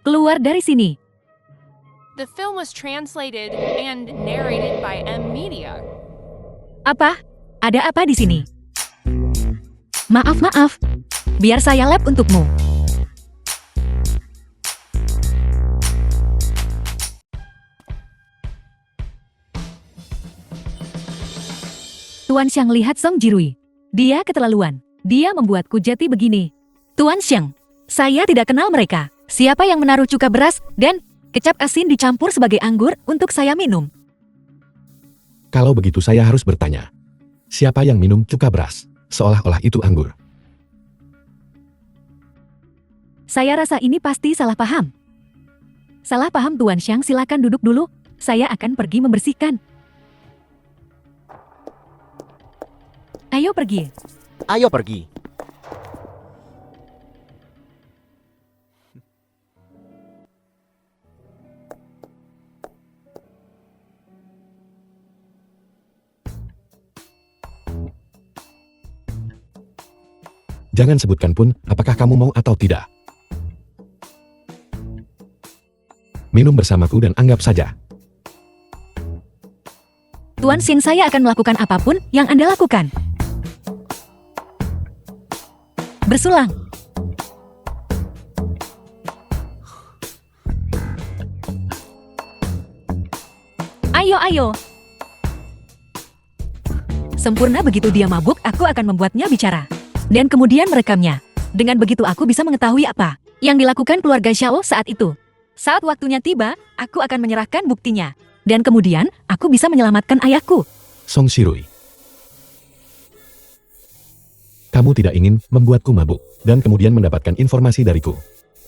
Keluar dari sini. The film was translated and narrated by M Media. Apa? Ada apa di sini? Maaf. Biar saya lap untukmu. Tuan Xiang lihat Song Jirui. Dia keterlaluan. Dia membuatku jati begini. Tuan Xiang, saya tidak kenal mereka. Siapa yang menaruh cuka beras dan kecap asin dicampur sebagai anggur untuk saya minum? Kalau begitu saya harus bertanya. Siapa yang minum cuka beras? Seolah-olah itu anggur. Saya rasa ini pasti salah paham. Salah paham Tuan Xiang, silakan duduk dulu. Saya akan pergi membersihkan. Ayo pergi. Ayo pergi. Jangan sebutkan pun apakah kamu mau atau tidak. Minum bersamaku dan anggap saja. Tuan Xing, saya akan melakukan apapun yang Anda lakukan. Bersulang. Ayo, ayo. Sempurna. Begitu dia mabuk, aku akan membuatnya bicara. Dan kemudian merekamnya. Dengan begitu aku bisa mengetahui apa yang dilakukan keluarga Xiao saat itu. Saat waktunya tiba, aku akan menyerahkan buktinya. Dan kemudian, aku bisa menyelamatkan ayahku. Song Shirui. Kamu tidak ingin membuatku mabuk, dan kemudian mendapatkan informasi dariku.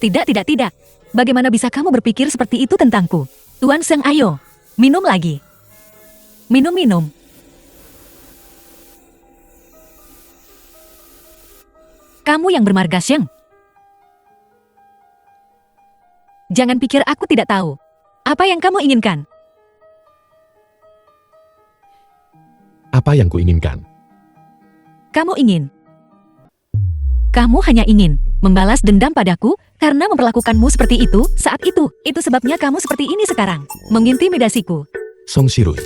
Tidak, tidak, tidak. Bagaimana bisa kamu berpikir seperti itu tentangku? Tuan Seng, ayo. Minum lagi. Minum, minum. Kamu yang bermarga, Sheng. Jangan pikir aku tidak tahu. Apa yang kamu inginkan? Apa yang kuinginkan? Kamu ingin. Kamu hanya ingin membalas dendam padaku karena memperlakukanmu seperti itu saat itu. Itu sebabnya kamu seperti ini sekarang. Mengintimidasiku. Song Shirui.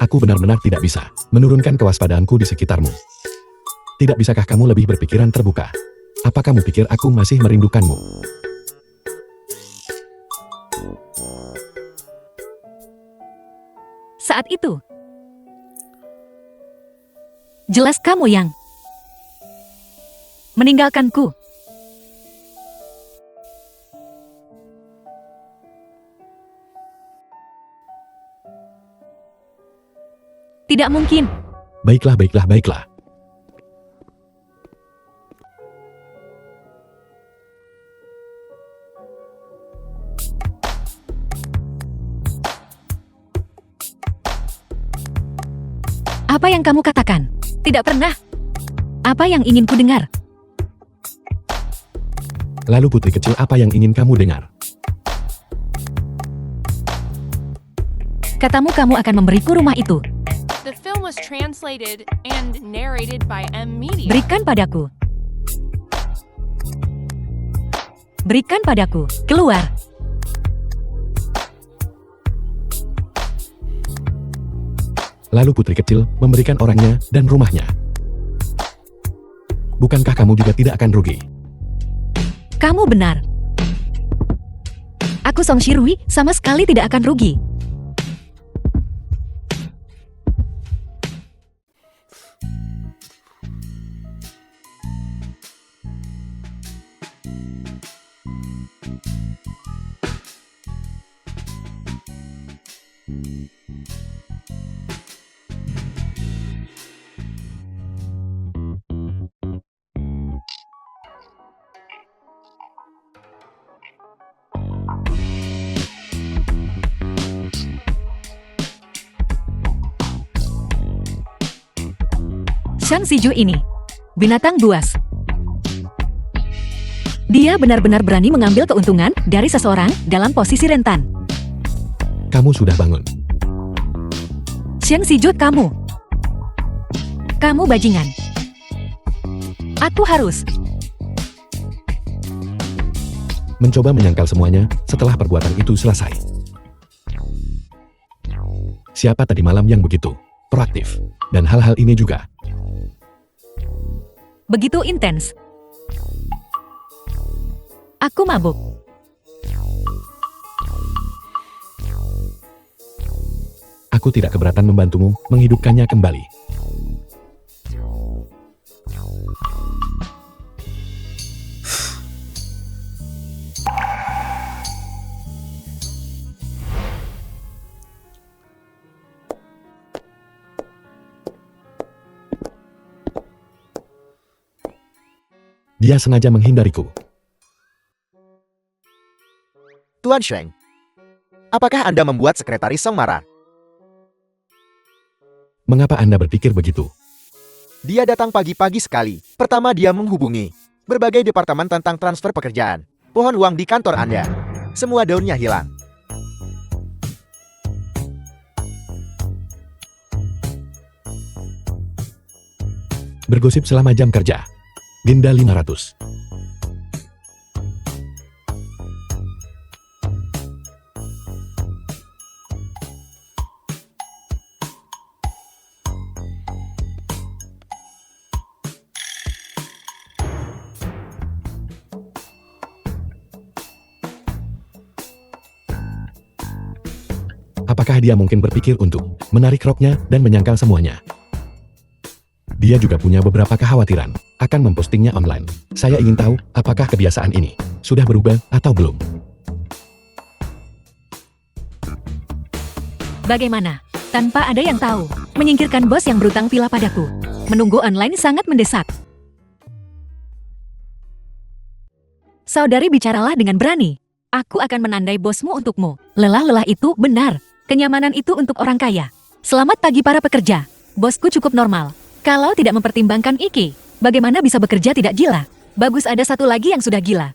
Aku benar-benar tidak bisa menurunkan kewaspadaanku di sekitarmu. Tidak bisakah kamu lebih berpikiran terbuka? Apa kamu pikir aku masih merindukanmu? Saat itu, jelas kamu yang meninggalkanku. Tidak mungkin. Baiklah, baiklah, baiklah. Apa yang kamu katakan? Tidak pernah. Apa yang ingin ku dengar? Lalu putri kecil, apa yang ingin kamu dengar? Katamu kamu akan memberiku rumah itu. The film was translated and narrated by M Media. Berikan padaku. Berikan padaku. Keluar. Lalu putri kecil memberikan orangnya dan rumahnya. Bukankah kamu juga tidak akan rugi? Kamu benar. Aku Song Shirui sama sekali tidak akan rugi. Shang Shiju ini binatang buas. Dia benar-benar berani mengambil keuntungan dari seseorang dalam posisi rentan. Kamu sudah bangun. Shang Shiju, kamu. Kamu bajingan. Aku harus Mencoba menyangkal semuanya setelah perbuatan itu selesai. Siapa tadi malam yang begitu proaktif? Dan hal-hal ini juga. begitu intens. Aku mabuk. Aku tidak keberatan membantumu menghidupkannya kembali. Dia sengaja menghindariku. Tuan Sheng, apakah Anda membuat sekretaris Song marah? Mengapa Anda berpikir begitu? Dia datang pagi-pagi sekali. Pertama dia menghubungi berbagai departemen tentang transfer pekerjaan. Pohon uang di kantor Anda. Semua daunnya hilang. Bergosip selama jam kerja. Denda 500. Apakah dia mungkin berpikir untuk menarik roknya dan menyangkal semuanya? Dia juga punya beberapa kekhawatiran akan mempostingnya online. Saya ingin tahu apakah kebiasaan ini sudah berubah atau belum. Bagaimana? Tanpa ada yang tahu, menyingkirkan bos yang berutang pila padaku. Menunggu online sangat mendesak. Saudari, bicaralah dengan berani. Aku akan menandai bosmu untukmu. Lelah-lelah itu benar. Kenyamanan itu untuk orang kaya. Selamat pagi para pekerja. Bosku cukup normal. Kalau tidak mempertimbangkan Iki, bagaimana bisa bekerja tidak gila? Bagus, ada satu lagi yang sudah gila.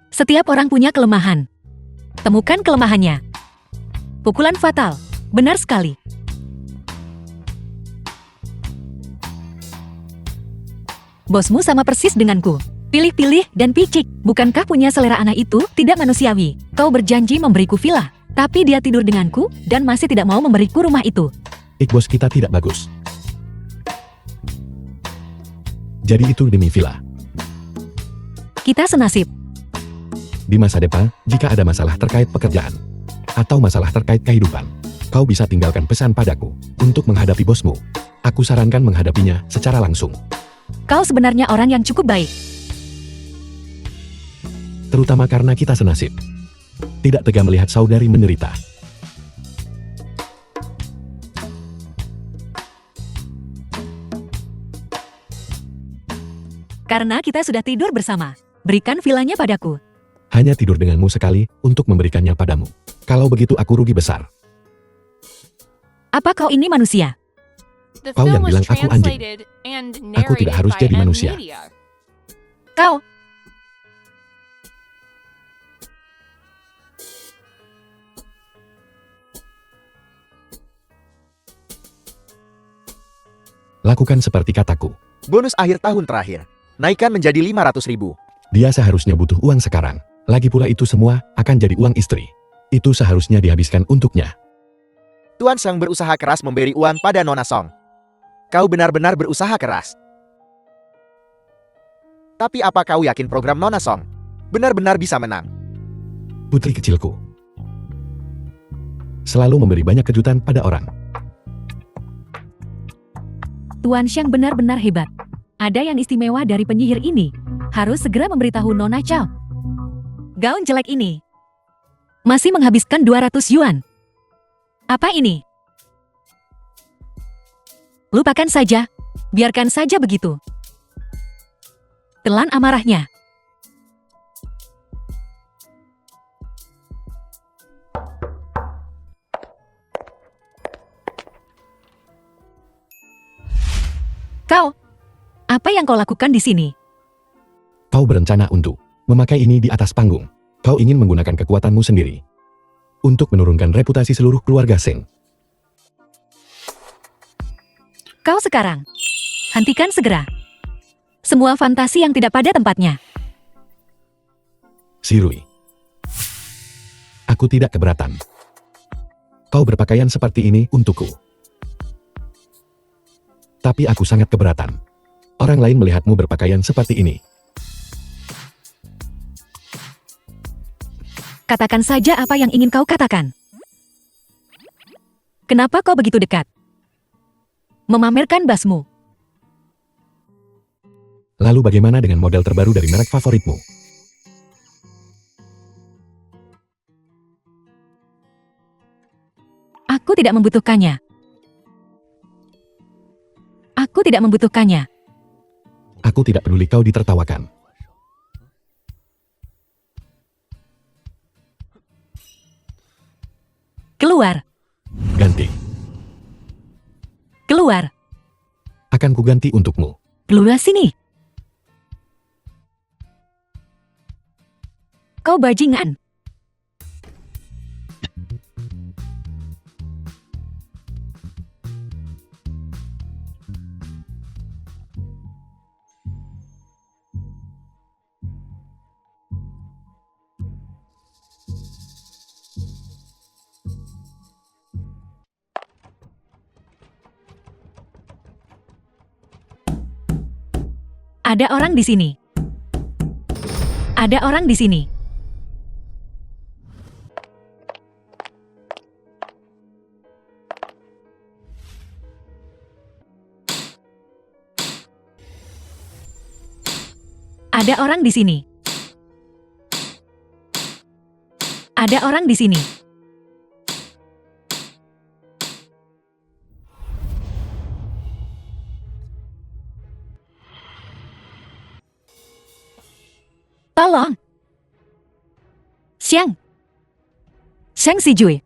Setiap orang punya kelemahan. Temukan kelemahannya. Pukulan fatal. Benar sekali. Bosmu sama persis denganku. Pilih-pilih dan picik. Bukankah punya selera anak itu tidak manusiawi? Kau berjanji memberiku villa, tapi dia tidur denganku dan masih tidak mau memberiku rumah itu. Bos kita tidak bagus. Jadi itu demi villa. Kita senasib. Di masa depan, jika ada masalah terkait pekerjaan atau masalah terkait kehidupan, kau bisa tinggalkan pesan padaku untuk menghadapi bosmu. Aku sarankan menghadapinya secara langsung. Kau sebenarnya orang yang cukup baik. Terutama karena kita senasib. Tidak tega melihat saudari menderita. Karena kita sudah tidur bersama. Berikan villanya padaku. Hanya tidur denganmu sekali untuk memberikannya padamu. Kalau begitu aku rugi besar. Apa kau ini manusia? The Kau yang film was bilang aku anjing. translated and Aku tidak narrated harus by jadi M manusia. Media. Kau. Lakukan seperti kataku. Bonus akhir tahun terakhir. Naikkan menjadi 500.000. Dia seharusnya butuh uang sekarang. Lagi pula itu semua akan jadi uang istri. Itu seharusnya dihabiskan untuknya. Tuan Seng berusaha keras memberi uang pada Nona Song. Kau benar-benar berusaha keras. Tapi apa kau yakin program Nona Song benar-benar bisa menang? Putri kecilku. Selalu memberi banyak kejutan pada orang. Tuan Xiang benar-benar hebat. Ada yang istimewa dari penyihir ini. Harus segera memberitahu Nona Chow. Gaun jelek ini masih menghabiskan 200 yuan. Apa ini? Lupakan saja. Biarkan saja begitu. Telan amarahnya. Kau, apa yang kau lakukan di sini? Kau berencana untuk memakai ini di atas panggung. Kau ingin menggunakan kekuatanmu sendiri untuk menurunkan reputasi seluruh keluarga Seng. Kau sekarang. Hentikan segera. Semua fantasi yang tidak pada tempatnya. Sirui. Aku tidak keberatan. Kau berpakaian seperti ini untukku. Tapi aku sangat keberatan. Orang lain melihatmu berpakaian seperti ini. Katakan saja apa yang ingin kau katakan. Kenapa kau begitu dekat? Memamerkan basmu. Lalu bagaimana dengan model terbaru dari merek favoritmu? Aku tidak membutuhkannya. Aku tidak membutuhkannya. Aku tidak peduli kau ditertawakan. Keluar. Ganti. Keluar. Akan kuganti untukmu. Keluar sini. Kau bajingan. Ada orang di sini. Ada orang di sini. Ada orang di sini. Ada orang di sini. Tolong. Xiang. Xiang Sijui.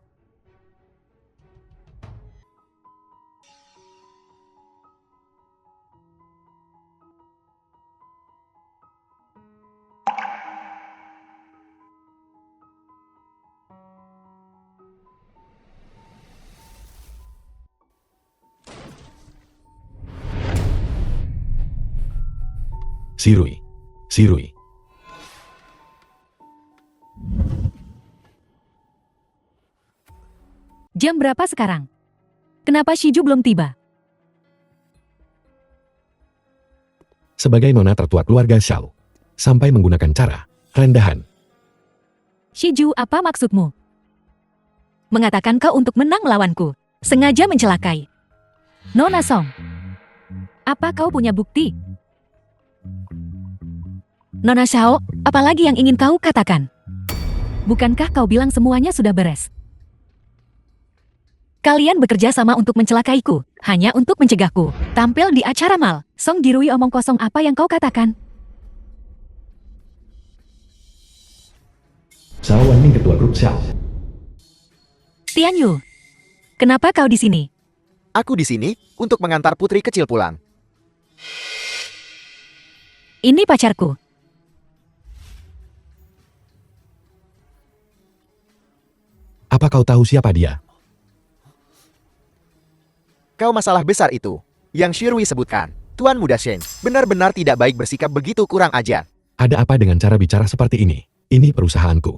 Sirui. Sirui. Jam berapa sekarang? Kenapa Shiju belum tiba? Sebagai nona tertua keluarga Xiao, sampai menggunakan cara rendahan. Shiju, apa maksudmu? Mengatakan kau untuk menang melawanku, sengaja mencelakai Nona Song. Apa kau punya bukti? Nona Xiao, apalagi yang ingin kau katakan? Bukankah kau bilang semuanya sudah beres? Kalian bekerja sama untuk mencelakaiku, hanya untuk mencegahku tampil di acara mal. Song Jirui, omong kosong apa yang kau katakan? Xiao Wanming, ketua grup Xiao. Tian Yu, kenapa kau di sini? Aku di sini untuk mengantar putri kecil pulang. Ini pacarku. Apa kau tahu siapa dia? Kau masalah besar itu. Yang Shirui sebutkan. Tuan Muda Shen, benar-benar tidak baik bersikap begitu kurang ajar. Ada apa dengan cara bicara seperti ini? Ini perusahaanku.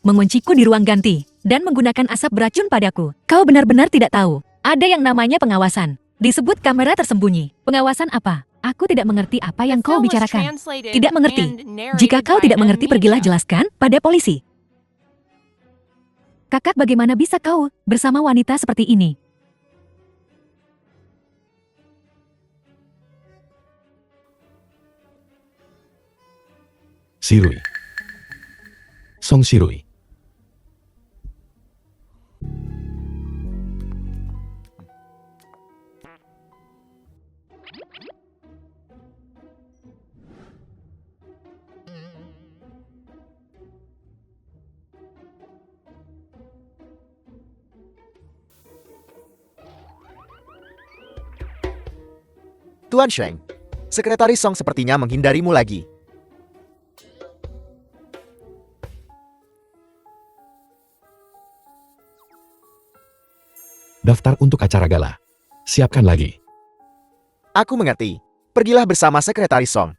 Mengunciku di ruang ganti, dan menggunakan asap beracun padaku. Kau benar-benar tidak tahu. Ada yang namanya pengawasan. Disebut kamera tersembunyi. Pengawasan apa? Aku tidak mengerti apa yang kau bicarakan. Tidak mengerti. Jika kau tidak mengerti, pergilah jelaskan pada polisi. Kakak, bagaimana bisa kau bersama wanita seperti ini? Sirui. Song Sirui. Tuan Sheng, Sekretaris Song sepertinya menghindarimu lagi. Daftar untuk acara gala. Siapkan lagi. Aku mengerti. Pergilah bersama Sekretaris Song.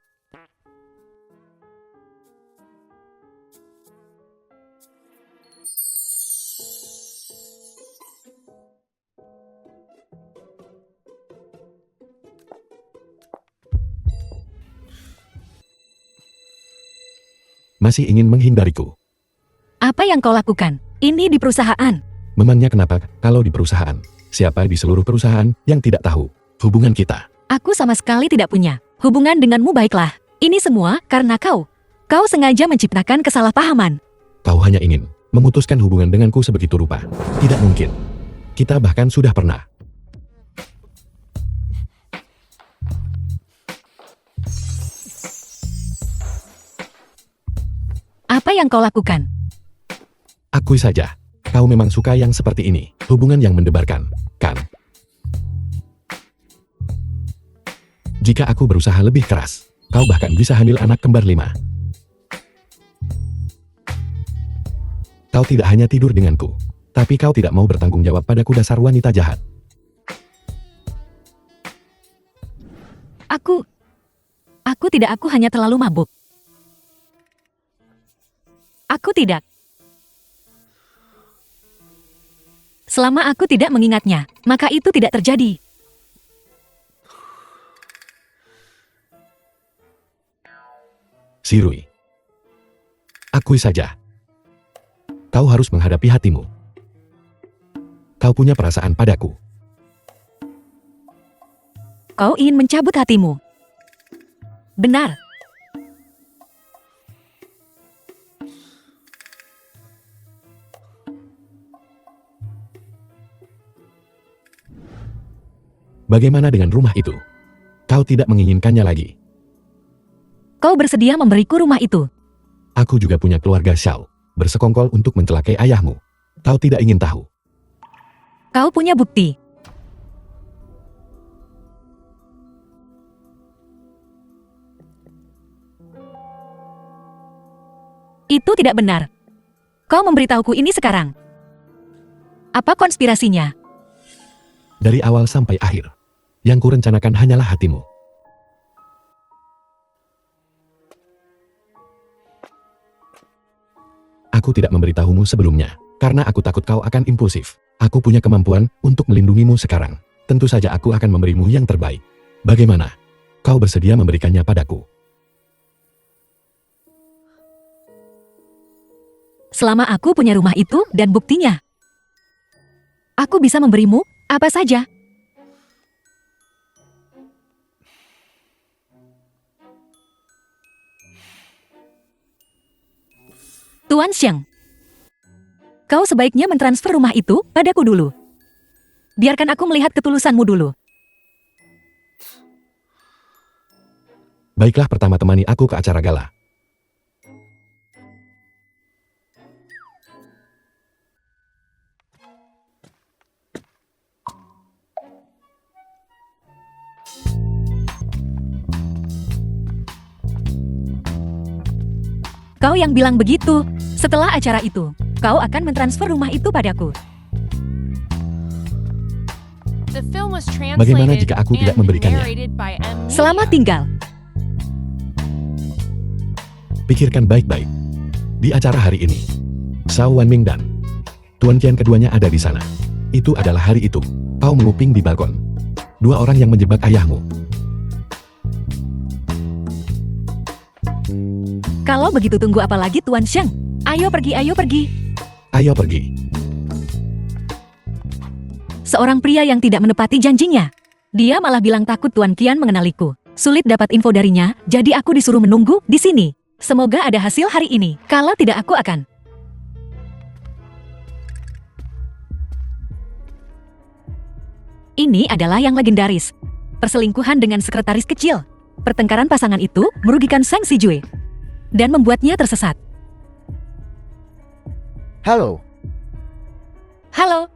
Masih ingin menghindariku? Apa yang kau lakukan? Ini di perusahaan. Memangnya kenapa kalau di perusahaan? Siapa di seluruh perusahaan yang tidak tahu hubungan kita? Aku sama sekali tidak punya hubungan denganmu. Baiklah. Ini semua karena kau. Kau sengaja menciptakan kesalahpahaman. Kau hanya ingin memutuskan hubungan denganku sebegitu rupa. Tidak mungkin. Kita bahkan sudah pernah. Apa yang kau lakukan? Akui saja. Kau memang suka yang seperti ini. Hubungan yang mendebarkan, kan? Jika aku berusaha lebih keras, kau bahkan bisa hamil anak kembar 5. Kau tidak hanya tidur denganku, tapi kau tidak mau bertanggung jawab padaku, dasar wanita jahat. Aku hanya terlalu mabuk. Aku tidak. Selama aku tidak mengingatnya, maka itu tidak terjadi. Shirui. Akui saja. Kau harus menghadapi hatimu. Kau punya perasaan padaku. Kau ingin mencabut hatimu. Benar. Bagaimana dengan rumah itu? Kau tidak menginginkannya lagi. Kau bersedia memberiku rumah itu. Aku juga punya keluarga Xiao, bersekongkol untuk mencelakai ayahmu. Kau tidak ingin tahu. Kau punya bukti. Itu tidak benar. Kau memberitahuku ini sekarang. Apa konspirasinya? Dari awal sampai akhir, yang kurencanakan hanyalah hatimu. Aku tidak memberitahumu sebelumnya, karena aku takut kau akan impulsif. Aku punya kemampuan untuk melindungimu sekarang. Tentu saja aku akan memberimu yang terbaik. Bagaimana? Kau bersedia memberikannya padaku? Selama aku punya rumah itu dan buktinya, aku bisa memberimu apa saja. Tuan Xiang, kau sebaiknya mentransfer rumah itu padaku dulu. Biarkan aku melihat ketulusanmu dulu. Baiklah, pertama temani aku ke acara gala. Kau yang bilang begitu. Setelah acara itu, kau akan mentransfer rumah itu padaku. The film was Bagaimana translated jika aku tidak and memberikannya? narrated by M. Media. Selamat tinggal. Pikirkan baik-baik. Di acara hari ini, Shao Wanming dan Tuan Qian keduanya ada di sana. Itu adalah hari itu. Kau menguping di balkon. Dua orang yang menjebak ayahmu. Kalau begitu tunggu apa lagi Tuan Xiang? Ayo pergi, ayo pergi. Ayo pergi. Seorang pria yang tidak menepati janjinya. Dia malah bilang takut Tuan Qian mengenaliku. Sulit dapat info darinya, jadi aku disuruh menunggu di sini. Semoga ada hasil hari ini. Kalau tidak aku akan. Ini adalah yang legendaris. Perselingkuhan dengan sekretaris kecil. Pertengkaran pasangan itu merugikan Sang Sijue dan membuatnya tersesat. Halo. Halo,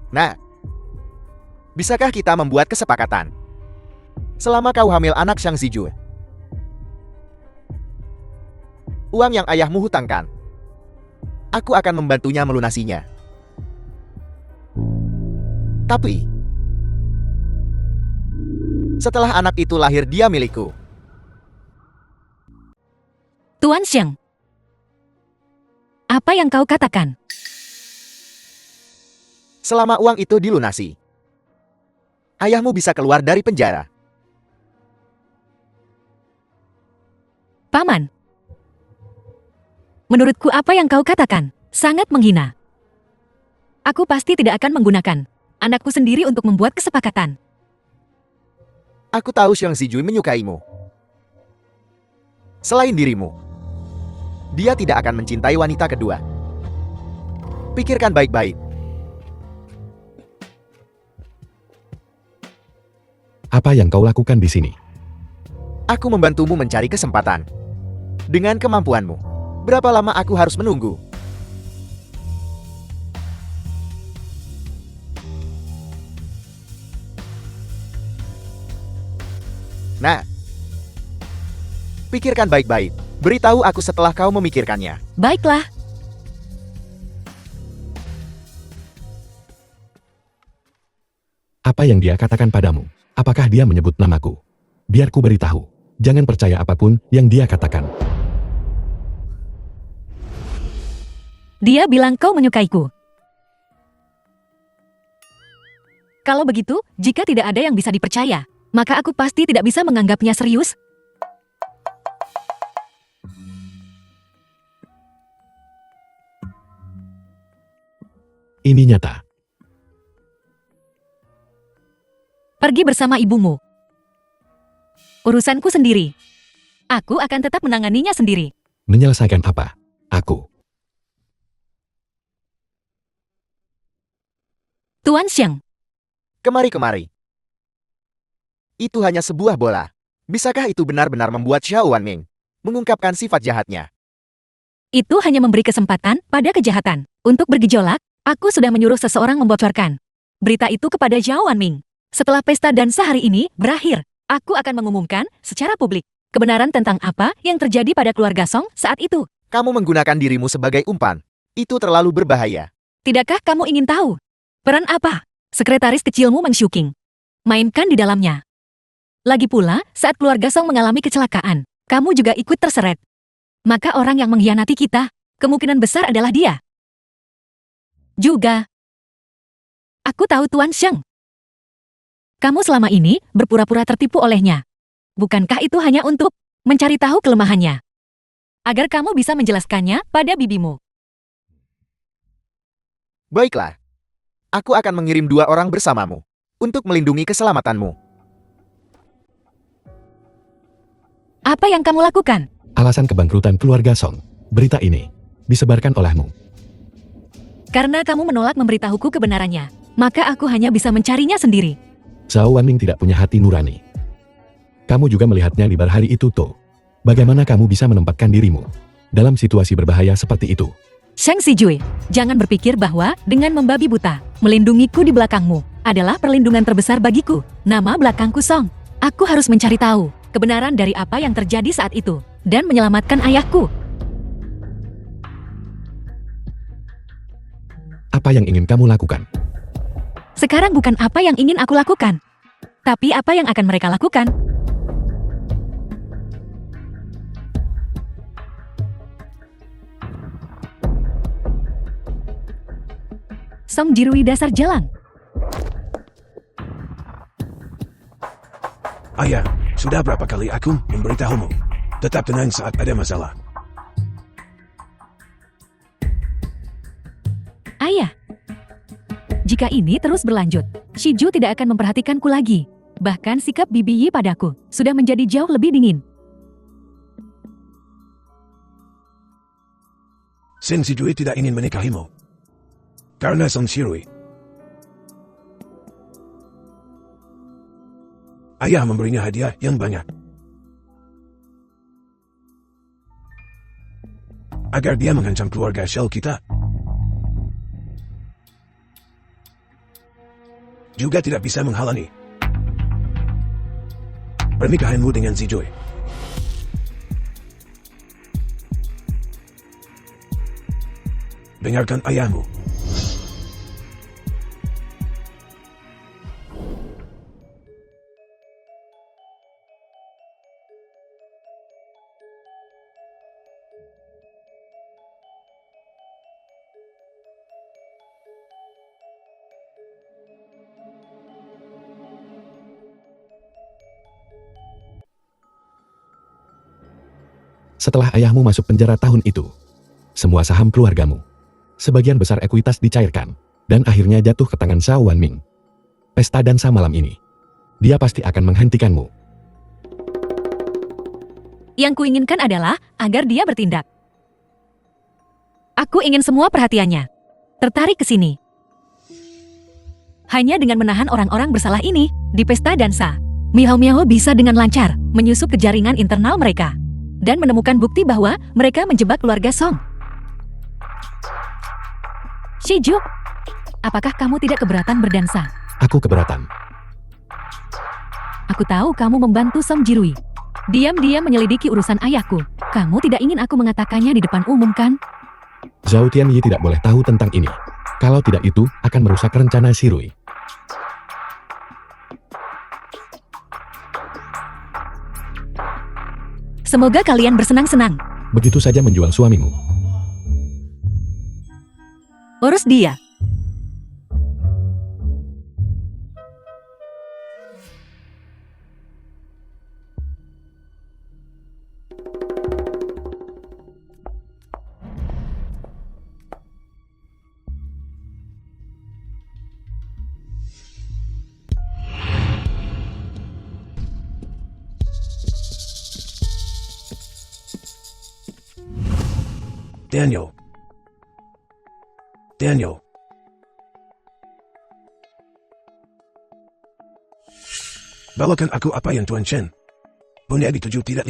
Nah, bisakah kita membuat kesepakatan? Selama kau hamil anak Shang Zijue, uang yang ayahmu hutangkan, aku akan membantunya melunasinya. Tapi, setelah anak itu lahir dia milikku. Tuan Xiang. Apa yang kau katakan? Selama uang itu dilunasi, ayahmu bisa keluar dari penjara. Paman. Menurutku apa yang kau katakan sangat menghina. Aku pasti tidak akan menggunakan anakku sendiri untuk membuat kesepakatan. Aku tahu Shang Zijue menyukaimu. Selain dirimu, dia tidak akan mencintai wanita kedua. Pikirkan baik-baik. Apa yang kau lakukan di sini? Aku membantumu mencari kesempatan. Dengan kemampuanmu, berapa lama aku harus menunggu? Nah, pikirkan baik-baik. Beritahu aku setelah kau memikirkannya. Baiklah. Apa yang dia katakan padamu? Apakah dia menyebut namaku? Biar ku beritahu. Jangan percaya apapun yang dia katakan. Dia bilang kau menyukaiku. Kalau begitu, jika tidak ada yang bisa dipercaya, maka aku pasti tidak bisa menganggapnya serius. Ini nyata. Pergi bersama ibumu. Urusanku sendiri. Aku akan tetap menanganinya sendiri. Menyelesaikan apa? Aku. Tuan Xiang, Kemari. Itu hanya sebuah bola. Bisakah itu benar-benar membuat Xiao Wanming mengungkapkan sifat jahatnya? itu hanya memberi kesempatan pada kejahatan. Untuk bergejolak, aku sudah menyuruh seseorang membocorkan berita itu kepada Zhao Wanming. Setelah pesta dansa hari ini berakhir, aku akan mengumumkan secara publik kebenaran tentang apa yang terjadi pada keluarga Song saat itu. Kamu menggunakan dirimu sebagai umpan. Itu terlalu berbahaya. Tidakkah kamu ingin tahu? Peran apa sekretaris kecilmu Meng Shuking mainkan di dalamnya? Lagi pula, saat keluarga Song mengalami kecelakaan, kamu juga ikut terseret. Maka orang yang mengkhianati kita, kemungkinan besar adalah dia. Juga, aku tahu Tuan Xiang. Kamu selama ini berpura-pura tertipu olehnya. Bukankah itu hanya untuk mencari tahu kelemahannya? Agar kamu bisa menjelaskannya pada bibimu. Baiklah. Aku akan mengirim 2 orang bersamamu untuk melindungi keselamatanmu. Apa yang kamu lakukan? Alasan kebangkrutan keluarga Song. Berita ini disebarkan olehmu. Karena kamu menolak memberitahuku kebenarannya, maka aku hanya bisa mencarinya sendiri. Zhao Wanming tidak punya hati nurani. Kamu juga melihatnya di bar hari itu, To. Bagaimana kamu bisa menempatkan dirimu dalam situasi berbahaya seperti itu? Shang Xijue, jangan berpikir bahwa dengan membabi buta, melindungiku di belakangmu adalah perlindungan terbesar bagiku. Nama belakangku Song. Aku harus mencari tahu kebenaran dari apa yang terjadi saat itu dan menyelamatkan ayahku. Apa yang ingin kamu lakukan? Sekarang bukan apa yang ingin aku lakukan, tapi apa yang akan mereka lakukan. Song Jirui dasar jalan. Ayah, sudah berapa kali aku memberitahumu? Tetap tenang saat ada masalah. Ayah, jika ini terus berlanjut, Shiju tidak akan memperhatikanku lagi. Bahkan sikap Bibi Yi padaku sudah menjadi jauh lebih dingin. Seng Sijui tidak ingin menikahimu. Karena Song Shirui. Ayah memberinya hadiah yang banyak. Agar dia mengancam keluarga Shell kita. Juga tidak bisa menghalangi pernikahanmu dengan Sijui. Dengarkan ayahmu. Setelah ayahmu masuk penjara tahun itu, semua saham keluargamu, sebagian besar ekuitas dicairkan, dan akhirnya jatuh ke tangan Zhao Wanming. Pesta dansa malam ini, dia pasti akan menghentikanmu. Yang kuinginkan adalah agar dia bertindak. Aku ingin semua perhatiannya tertarik ke sini. Hanya dengan menahan orang-orang bersalah ini di pesta dansa, Miao Miao bisa dengan lancar menyusup ke jaringan internal mereka dan menemukan bukti bahwa mereka menjebak keluarga Song. Shiju, apakah kamu tidak keberatan berdansa? Aku keberatan. Aku tahu kamu membantu Song Jirui. Diam-diam menyelidiki urusan ayahku. Kamu tidak ingin aku mengatakannya di depan umum, kan? Zhao Tianyi tidak boleh tahu tentang ini. Kalau tidak itu akan merusak rencana Shirui. Semoga kalian bersenang-senang. Begitu saja menjual suamimu. Urus dia. Daniel. Daniel. Bawakan aku apa yang Tuan Chen punya di 7-5.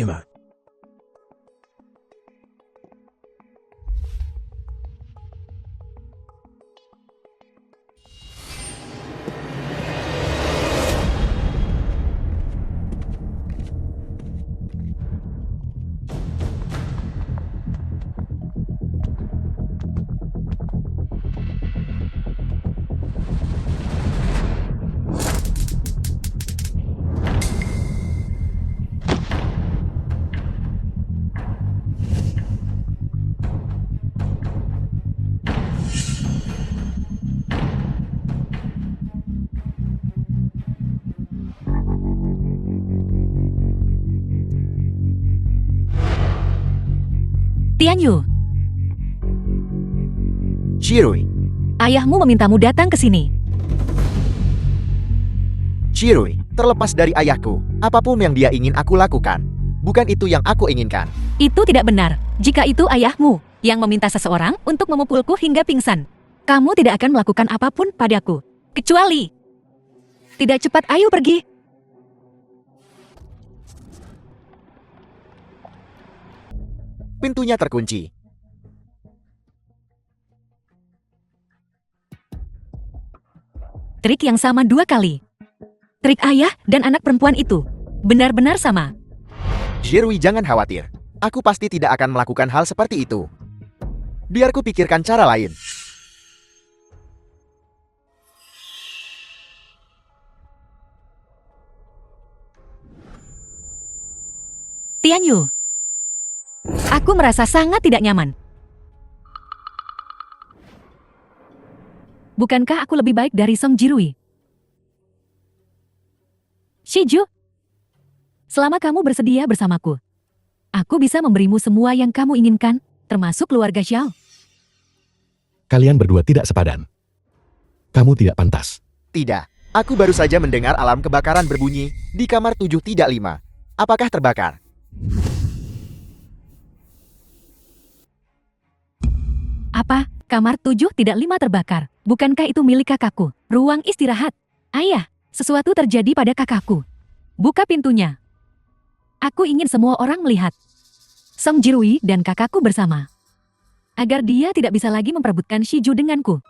Tian Yu, Chirui, ayahmu memintamu datang ke sini. Chirui, terlepas dari ayahku, apapun yang dia ingin aku lakukan. Bukan itu yang aku inginkan. Itu tidak benar. Jika itu ayahmu yang meminta seseorang untuk memukulku hingga pingsan, kamu tidak akan melakukan apapun padaku. Kecuali... Tidak cepat, ayo pergi. Pintunya terkunci. Trik yang sama 2 kali. Trik ayah dan anak perempuan itu benar-benar sama. Chirui, jangan khawatir. Aku pasti tidak akan melakukan hal seperti itu. Biar ku pikirkan cara lain. Tian Yu, aku merasa sangat tidak nyaman. Bukankah aku lebih baik dari Song Jirui? Shiju, selama kamu bersedia bersamaku, aku bisa memberimu semua yang kamu inginkan, termasuk keluarga Xiao. Kalian berdua tidak sepadan. Kamu tidak pantas. Tidak. Aku baru saja mendengar alarm kebakaran berbunyi di kamar 7-5. Apakah terbakar? Apa? Kamar 7-5 terbakar. Bukankah itu milik kakakku? Ruang istirahat. Ayah, sesuatu terjadi pada kakakku. Buka pintunya. Aku ingin semua orang melihat Song Jirui dan kakakku bersama. Agar dia tidak bisa lagi memperebutkan Shiju denganku.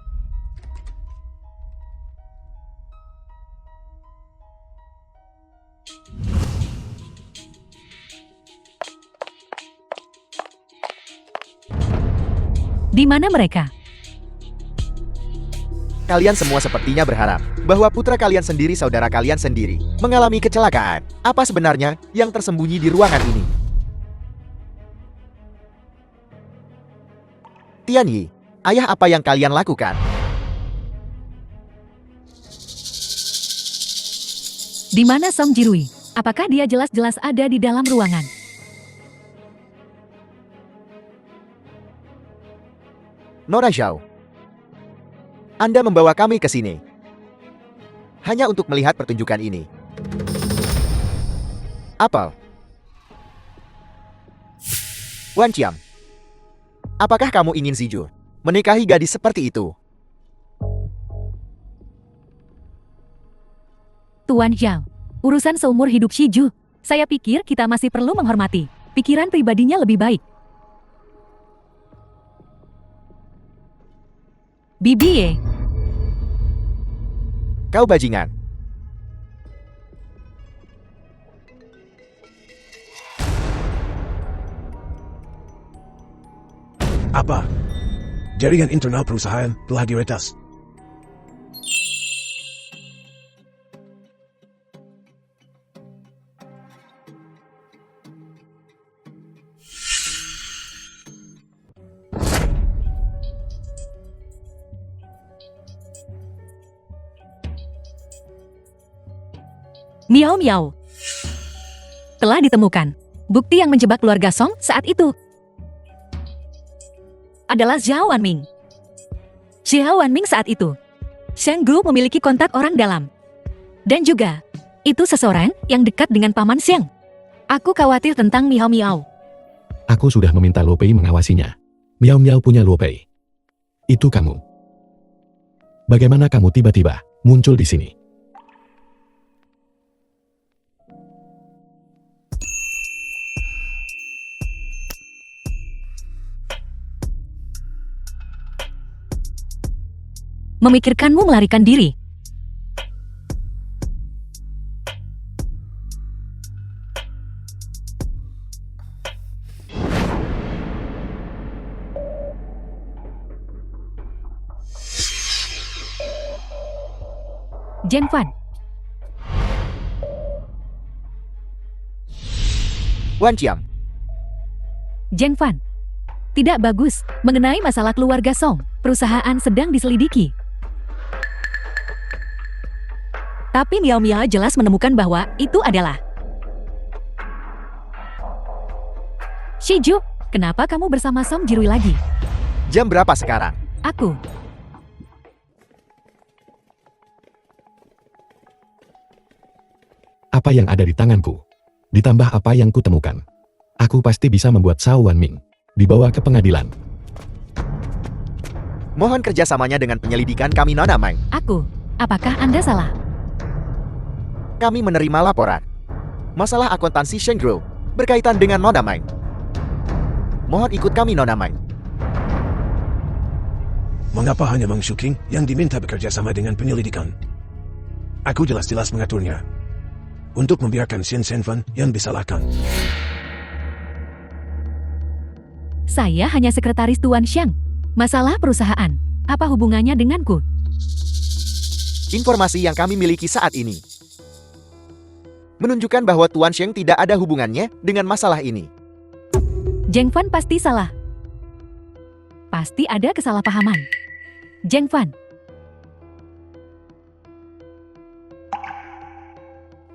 Di mana mereka? Kalian semua sepertinya berharap bahwa putra kalian sendiri, saudara kalian sendiri, mengalami kecelakaan. Apa sebenarnya yang tersembunyi di ruangan ini? Tian Yi, ayah, apa yang kalian lakukan? Di mana Song Jirui? Apakah dia jelas-jelas ada di dalam ruangan? Nora Zhao, Anda membawa kami ke sini hanya untuk melihat pertunjukan ini. Apel, Wan Qiang, apakah kamu ingin Shiju menikahi gadis seperti itu? Tuan Zhao, urusan seumur hidup Shiju. Saya pikir kita masih perlu menghormati pikiran pribadinya lebih baik. Bibi Ye, Kau bajingan. Apa? Jaringan internal perusahaan telah diretas. Miao Miao. Telah ditemukan. Bukti yang menjebak keluarga Song saat itu adalah Zhao Wanming. Zhao Wanming saat itu, Sheng Group memiliki kontak orang dalam. Dan juga, itu seseorang yang dekat dengan Paman Sheng. Aku khawatir tentang Miao Miao. Aku sudah meminta Luo Pei mengawasinya. Miao Miao punya Luo Pei. Itu kamu. Bagaimana kamu tiba-tiba muncul di sini? Memikirkanmu melarikan diri. Zheng Fan. Wan Qiang, Zheng Fan. Tidak bagus mengenai masalah keluarga Song. Perusahaan sedang diselidiki. Tapi Miao Miao jelas menemukan bahwa itu adalah Shiju. Kenapa kamu bersama Song Jirui lagi? jam berapa sekarang? Aku. Apa yang ada di tanganku? Ditambah apa yang kutemukan. Aku pasti bisa membuat Zhao Wanming dibawa ke pengadilan. Mohon kerjasamanya dengan penyelidikan kami, Nona Mai. Aku. Apakah Anda salah? Kami menerima laporan. Masalah akuntansi Sheng Group berkaitan dengan Nona Mai. Mohon ikut kami, Nona Mai. Mengapa hanya Mang Shuking yang diminta bekerja sama dengan penyelidikan? Aku jelas-jelas mengaturnya. Untuk membiarkan Shen Shenfan yang disalahkan. Saya hanya sekretaris Tuan Xiang. Masalah perusahaan. Apa hubungannya denganku? Informasi yang kami miliki saat ini menunjukkan bahwa Tuan Sheng tidak ada hubungannya dengan masalah ini. Zheng Fan pasti salah. Pasti ada kesalahpahaman. Zheng Fan.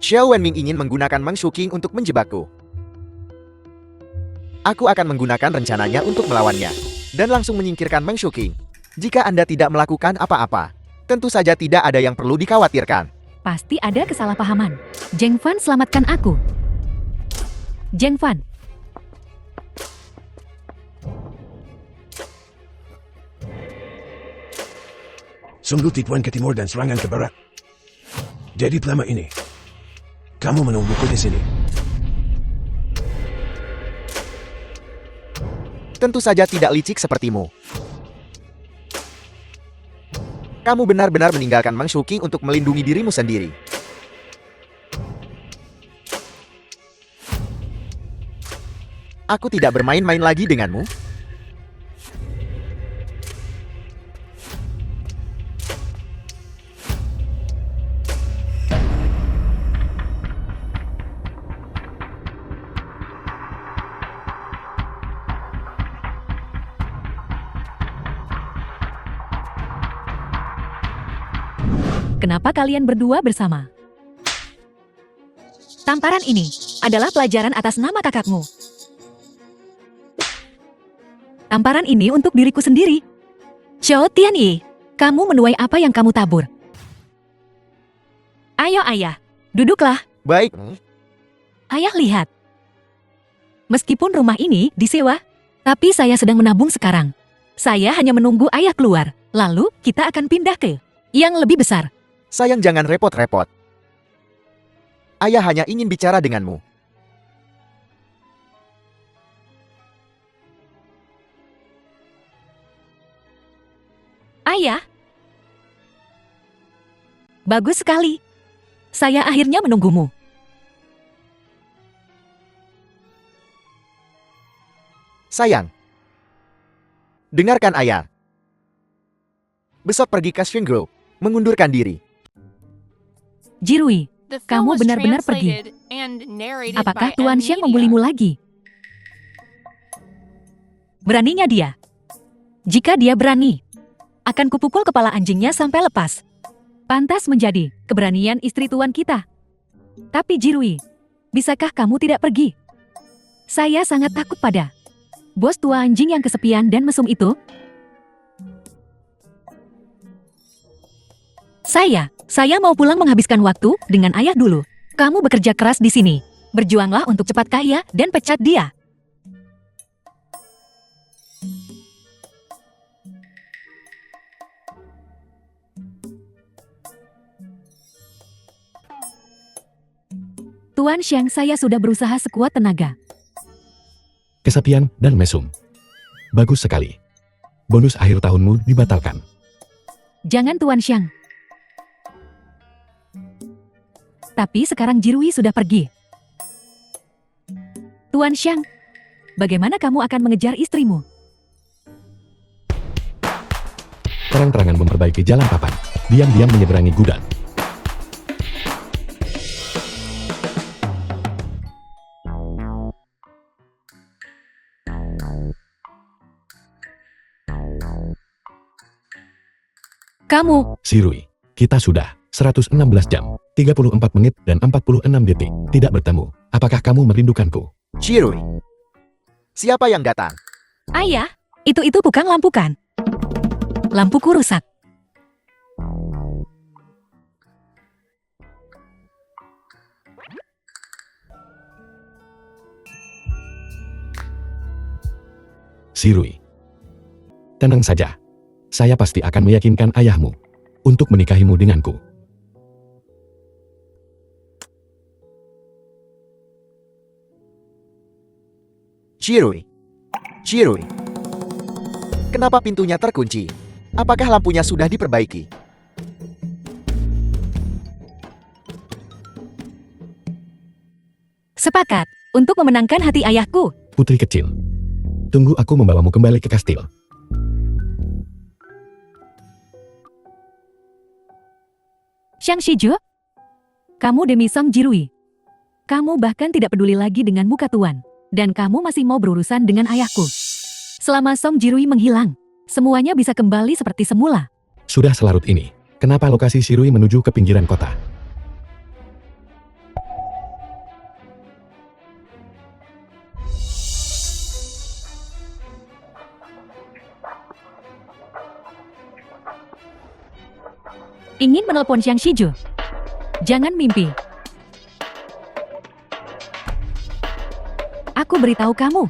Xiao Wenming ingin menggunakan Mang Shuking untuk menjebakku. Aku akan menggunakan rencananya untuk melawannya dan langsung menyingkirkan Mang Shuking. Jika Anda tidak melakukan apa-apa, tentu saja tidak ada yang perlu dikhawatirkan. Pasti ada kesalahpahaman. Zheng Fan, selamatkan aku. Zheng Fan. Sungguh tipuan ke timur dan serangan ke barat. Jadi selama ini, kamu menungguku di sini. Tentu saja tidak licik sepertimu. Kamu benar-benar meninggalkan Mang Shuking untuk melindungi dirimu sendiri. Aku tidak bermain-main lagi denganmu. Kenapa kalian berdua bersama? Tamparan ini adalah pelajaran atas nama kakakmu. Tamparan ini untuk diriku sendiri. Xiao Tianyi, kamu menuai apa yang kamu tabur. Ayo ayah, duduklah. Baik. Ayah lihat. Meskipun rumah ini disewa, tapi saya sedang menabung sekarang. Saya hanya menunggu ayah keluar, lalu kita akan pindah ke yang lebih besar. Sayang, jangan repot-repot. Ayah hanya ingin bicara denganmu. Ayah. Bagus sekali. Saya akhirnya menunggumu. Sayang. Dengarkan ayah. Besok pergi ke Sheng Group, mengundurkan diri. Jirui, The film kamu was benar-benar pergi. translated and narrated Apakah by Tuan M Xiang Media. membulimu lagi? Beraninya dia. Jika dia berani, akan kupukul kepala anjingnya sampai lepas. Pantas menjadi keberanian istri tuan kita. Tapi Jirui, bisakah kamu tidak pergi? Saya sangat takut pada bos tua anjing yang kesepian dan mesum itu. Saya mau pulang menghabiskan waktu dengan ayah dulu. Kamu bekerja keras di sini. Berjuanglah untuk cepat kaya dan pecat dia. Tuan Xiang, saya sudah berusaha sekuat tenaga. Kesepian dan mesum. Bagus sekali. Bonus akhir tahunmu dibatalkan. Jangan Tuan Xiang. Tapi sekarang Jirui sudah pergi. Tuan Xiang, bagaimana kamu akan mengejar istrimu? Terang-terangan memperbaiki jalan papan. Diam-diam menyeberangi gudang. Kamu, Shirui, kita sudah 116 jam, 34 menit dan 46 detik tidak bertemu. Apakah kamu merindukanku? Shirui. Siapa yang datang? ayah, itu bukan lampu kan? Lampuku rusak. Shirui. Tenang saja. Saya pasti akan meyakinkan ayahmu untuk menikahimu denganku. Shirui. Shirui. Kenapa pintunya terkunci? Apakah lampunya sudah diperbaiki? Sepakat, untuk memenangkan hati ayahku. Putri kecil. Tunggu aku membawamu kembali ke kastil. Xiang Shiju, kamu demi Song Jirui. Kamu bahkan tidak peduli lagi dengan muka tuan. Dan kamu masih mau berurusan dengan ayahku. Selama Song Jirui menghilang, semuanya bisa kembali seperti semula. Sudah selarut ini. Kenapa lokasi Shirui menuju ke pinggiran kota? Ingin menelpon Xiang Shiju? Jangan mimpi. Aku beritahu kamu.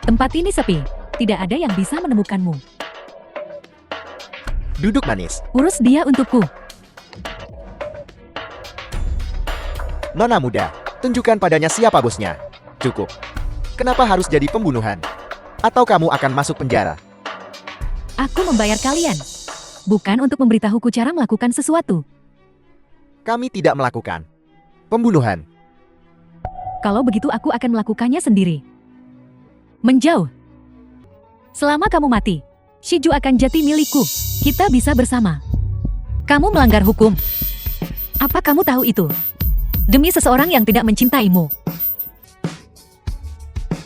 Tempat ini sepi. Tidak ada yang bisa menemukanmu. Duduk manis. Urus dia untukku. Nona muda, tunjukkan padanya siapa bosnya. Cukup. Kenapa harus jadi pembunuhan? Atau kamu akan masuk penjara? Aku membayar kalian. Bukan untuk memberitahuku cara melakukan sesuatu. Kami tidak melakukan pembunuhan. Kalau begitu aku akan melakukannya sendiri. Menjauh. Selama kamu mati, Shiju akan jadi milikku. Kita bisa bersama. Kamu melanggar hukum. Apa kamu tahu itu? Demi seseorang yang tidak mencintaimu.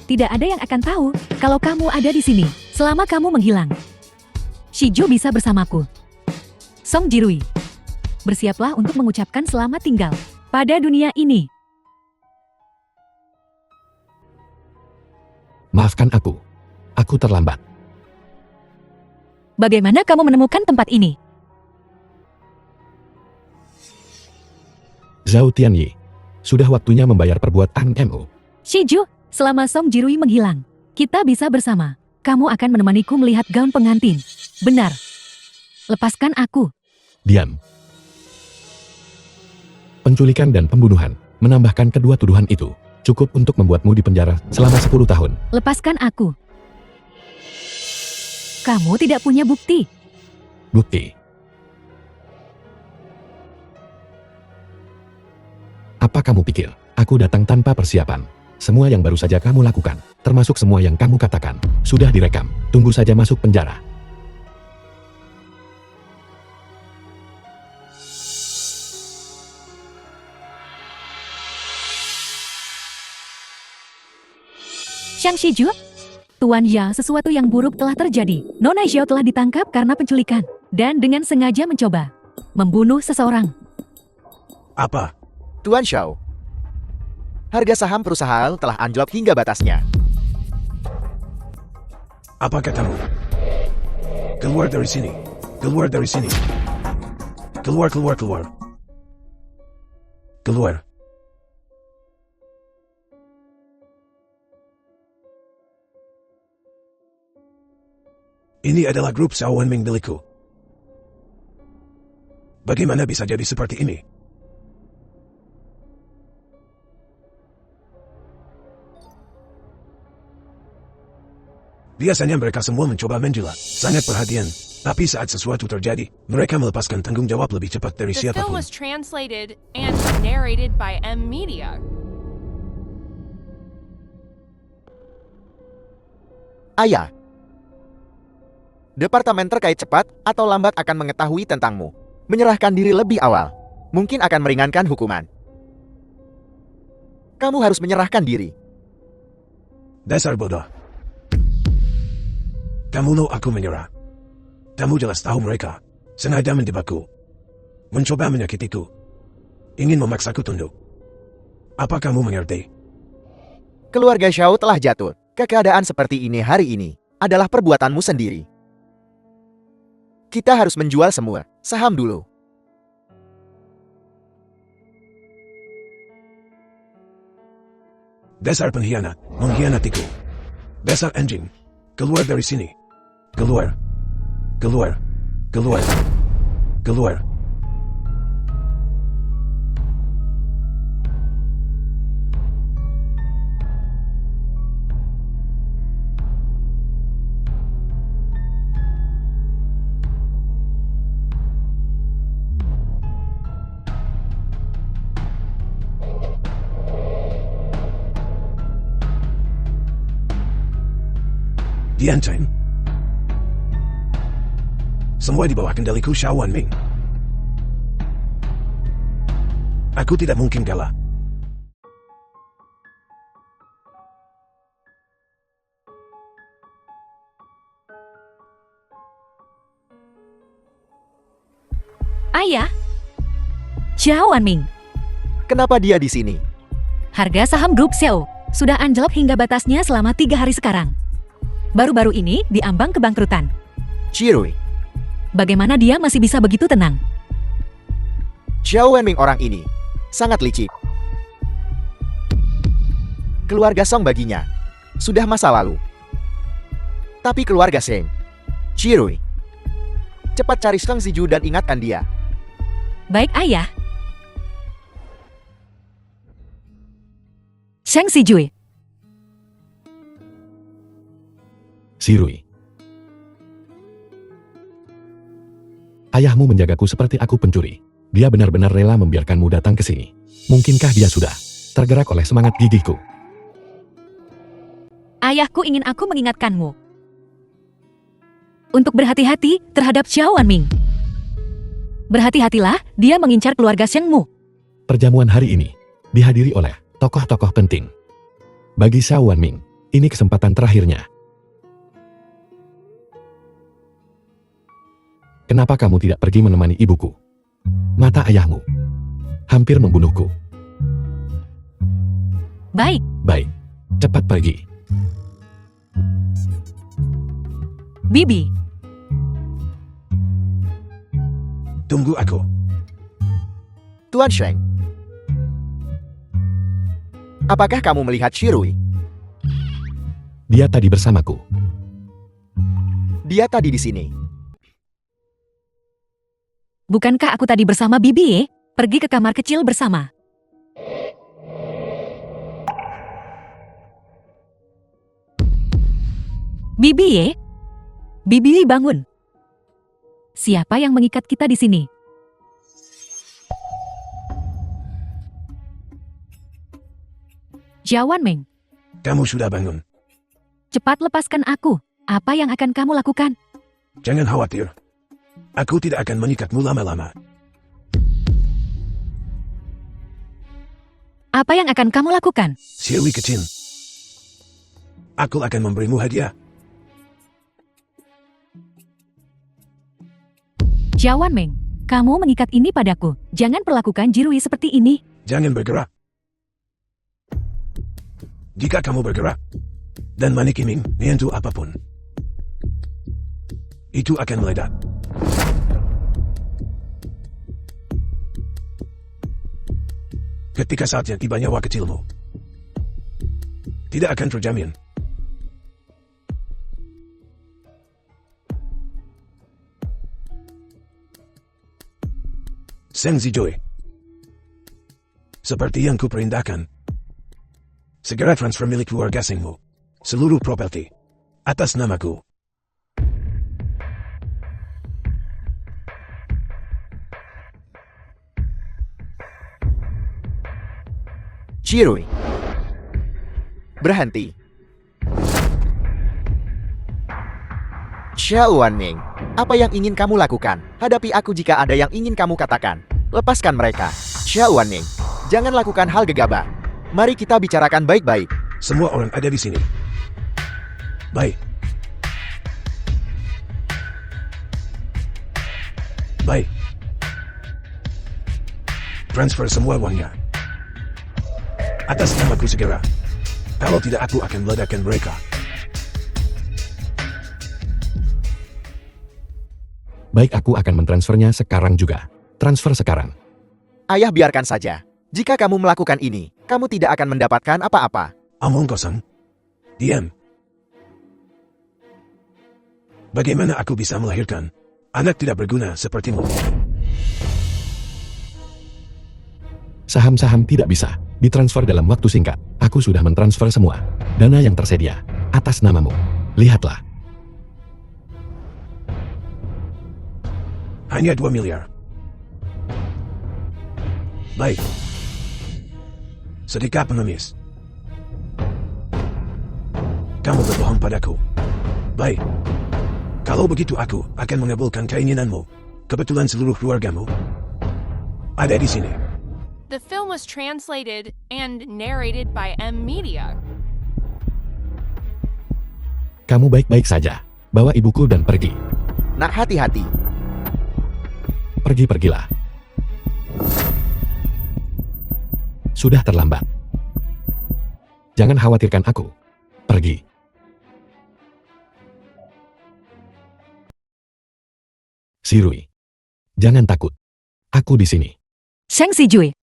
Tidak ada yang akan tahu kalau kamu ada di sini selama kamu menghilang. Shiju bisa bersamaku. Song Jirui, bersiaplah untuk mengucapkan selamat tinggal pada dunia ini. Maafkan aku. Aku terlambat. Bagaimana kamu menemukan tempat ini? Zhao Tianyi. Sudah waktunya membayar perbuatanmu. Shiju, selama Song Jirui menghilang, kita bisa bersama. Kamu akan menemaniku melihat gaun pengantin. Benar. Lepaskan aku. Diam. Penculikan dan pembunuhan. Menambahkan kedua tuduhan itu. Cukup untuk membuatmu dipenjara selama 10 tahun. Lepaskan aku. Kamu tidak punya bukti. Bukti. Apa kamu pikir? Aku datang tanpa persiapan. Semua yang baru saja kamu lakukan, termasuk semua yang kamu katakan, sudah direkam. Tunggu saja masuk penjara. Xiang Shiju? Tuan Ya, sesuatu yang buruk telah terjadi. Nona Xiao telah ditangkap karena penculikan. Dan dengan sengaja mencoba membunuh seseorang. Apa? Tuan Xiao. Harga saham perusahaan telah anjlok hingga batasnya. Apa katamu? Keluar dari sini. Keluar dari sini. Keluar, keluar, keluar. Keluar. Ini adalah grup Xiao Wenming milikku. Bagaimana bisa jadi seperti ini? Biasanya mereka semua mencoba menjilat, sangat perhatian. Tapi saat sesuatu terjadi, mereka melepaskan tanggung jawab lebih cepat dari The film siapapun. was translated and narrated by M Media. Ayah. Departemen terkait cepat atau lambat akan mengetahui tentangmu. Menyerahkan diri lebih awal. Mungkin akan meringankan hukuman. Kamu harus menyerahkan diri. Dasar bodoh. Kamu mau aku menyerah. Kamu jelas tahu mereka. Sengaja menjebakku. Mencoba menyakitiku. Ingin memaksaku tunduk. Apa kamu mengerti? Keluarga Xiao telah jatuh. Keadaan seperti ini hari ini adalah perbuatanmu sendiri. Kita harus menjual semua saham dulu. Dasar pengkhianat, mengkhianatiku. Dasar anjing. Keluar dari sini. Keluar. Keluar. Keluar. Keluar. Diancam. Semua di bawah kendaliku Xiao Wenming. Aku tidak mungkin kalah. Ayah, Xiao Wenming. Kenapa dia di sini? Harga saham grup Xiao sudah anjlok hingga batasnya selama 3 hari sekarang. Baru-baru ini diambang kebangkrutan. Chirui. Bagaimana dia masih bisa begitu tenang? Xiao Wenming orang ini sangat licik. Keluarga Song baginya sudah masa lalu. Tapi keluarga Sheng, Chirui, cepat cari Sheng Ziju dan ingatkan dia. Baik, Ayah. Sheng Sijui. Sirui. Ayahmu menjagaku seperti aku pencuri. Dia benar-benar rela membiarkanmu datang ke sini. Mungkinkah dia sudah tergerak oleh semangat gigihku? Ayahku ingin aku mengingatkanmu untuk berhati-hati terhadap Xiao Wenming. Berhati-hatilah, dia mengincar keluarga Shengmu. Perjamuan hari ini dihadiri oleh tokoh-tokoh penting. Bagi Xiao Wenming, ini kesempatan terakhirnya. Kenapa kamu tidak pergi menemani ibuku? Mata ayahmu hampir membunuhku. Baik, Baik, cepat pergi. Bibi. Tunggu aku. Tuan Sheng, apakah kamu melihat Chirui? Dia tadi bersamaku. Dia tadi di sini. Bukankah aku tadi bersama Bibi? Pergi ke kamar kecil bersama. Bibi, Bibi bangun. Siapa yang mengikat kita di sini? Xiao Wenming, Kamu sudah bangun. cepat lepaskan aku. Apa yang akan kamu lakukan? Jangan khawatir. Aku tidak akan mengikatmu lama-lama. Apa yang akan kamu lakukan? Sirui kecil. Aku akan memberimu hadiah. Xiao Wenming, Kamu mengikat ini padaku. Jangan perlakukan Jirui seperti ini. Jangan bergerak. Jika kamu bergerak dan Manikiming menyentuh apapun, itu akan meledak. Ketika saatnya tiba, nyawa kecilmu tidak akan terjamin. Seng Zijoi, seperti yang kuperintahkan, segera transfer milik keluarga Sengmu seluruh properti atas namaku. Jirui, berhenti. Xiao Wanming, apa yang ingin kamu lakukan? Hadapi aku jika ada yang ingin kamu katakan. Lepaskan mereka. Xiao Wanming, jangan lakukan hal gegabah. Mari kita bicarakan baik-baik. Semua orang ada di sini. Baik. Baik. Transfer semua uangnya atas namaku segera. Kalau tidak, aku akan meledakkan mereka. Baik, aku akan mentransfernya sekarang juga. Transfer sekarang. Ayah, biarkan saja. Jika kamu melakukan ini, kamu tidak akan mendapatkan apa-apa. Omong kosong. Diam. Bagaimana aku bisa melahirkan anak tidak berguna sepertimu? Saham-saham tidak bisa ditransfer dalam waktu singkat. Aku sudah mentransfer semua dana yang tersedia atas namamu. Lihatlah. Hanya 2 miliar. Baik. Sedikit pengemis. Kamu berbohong padaku. Baik. Kalau begitu, aku akan mengabulkan keinginanmu. Kebetulan seluruh keluargamu ada di sini. The film was translated and narrated by M Media. Kamu baik-baik saja. Bawa ibuku dan pergi. Nak, hati-hati. Pergi-pergilah. Sudah terlambat. Jangan khawatirkan aku. Pergi. Sirui, jangan takut. Aku di sini. Seng Zijui,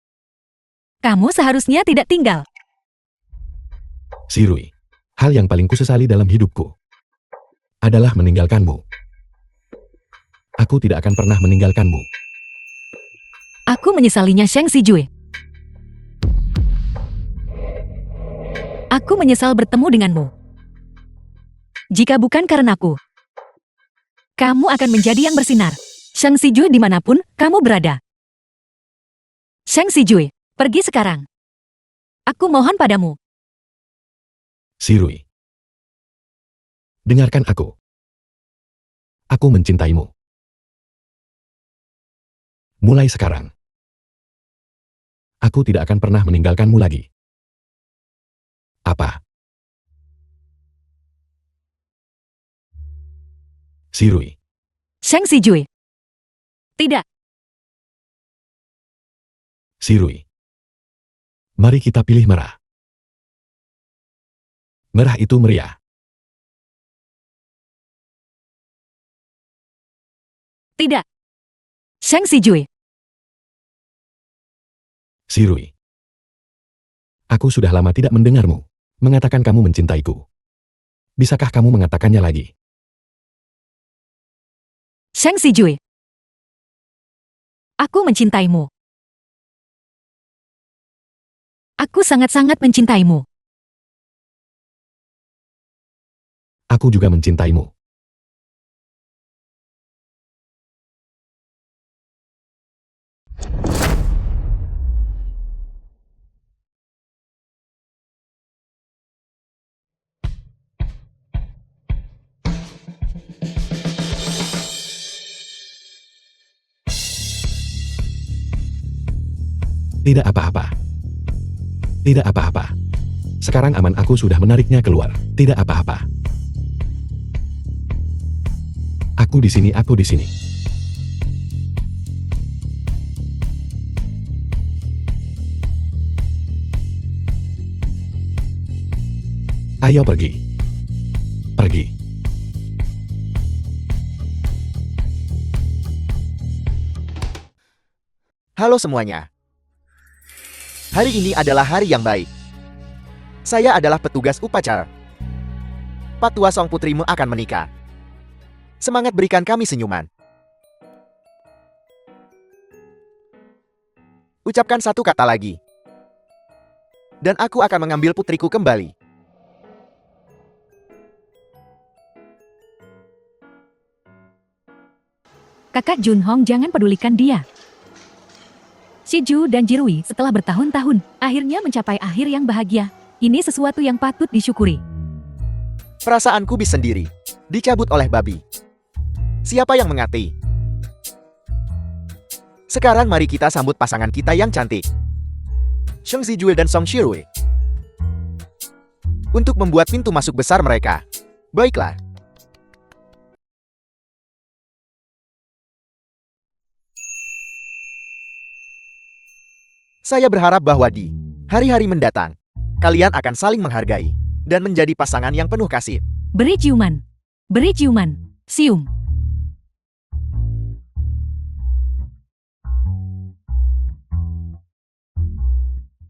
kamu seharusnya tidak tinggal. Sirui, hal yang paling kusesali dalam hidupku adalah meninggalkanmu. Aku tidak akan pernah meninggalkanmu. Aku menyesalinya, Seng Zijui. Aku menyesal bertemu denganmu. Jika bukan karenaku, kamu akan menjadi yang bersinar. Seng Zijui, dimanapun kamu berada. Seng Zijui, pergi sekarang. Aku mohon padamu. Sirui, dengarkan aku. Aku mencintaimu. Mulai sekarang, aku tidak akan pernah meninggalkanmu lagi. Apa? Sirui, Seng Zijui. Tidak. Sirui. Mari kita pilih merah. Merah itu meriah. Tidak. Seng Zijui. Sirui. Aku sudah lama tidak mendengarmu mengatakan kamu mencintaiku. Bisakah kamu mengatakannya lagi? Seng Zijui. Aku mencintaimu. Aku sangat-sangat mencintaimu. Aku juga mencintaimu. Tidak apa-apa. Tidak apa-apa. Sekarang aman, aku sudah menariknya keluar. Tidak apa-apa. Aku di sini, aku di sini. Ayo pergi. Pergi. Halo semuanya. Hari ini adalah hari yang baik. Saya adalah petugas upacara. Patua Song putrimu akan menikah. Semangat, berikan kami senyuman. Ucapkan satu kata lagi. Dan aku akan mengambil putriku kembali. Kakak Junhong, jangan pedulikan dia. Shiju dan Jirui setelah bertahun-tahun akhirnya mencapai akhir yang bahagia. Ini sesuatu yang patut disyukuri. Perasaanku bis sendiri. Dicabut oleh babi. Siapa yang mengati? Sekarang mari kita sambut pasangan kita yang cantik. Sheng Zijue dan Song Shirui. Untuk membuat pintu masuk besar mereka. Baiklah. Saya berharap bahwa di hari-hari mendatang, kalian akan saling menghargai dan menjadi pasangan yang penuh kasih. Beri ciuman. Beri ciuman. Sium.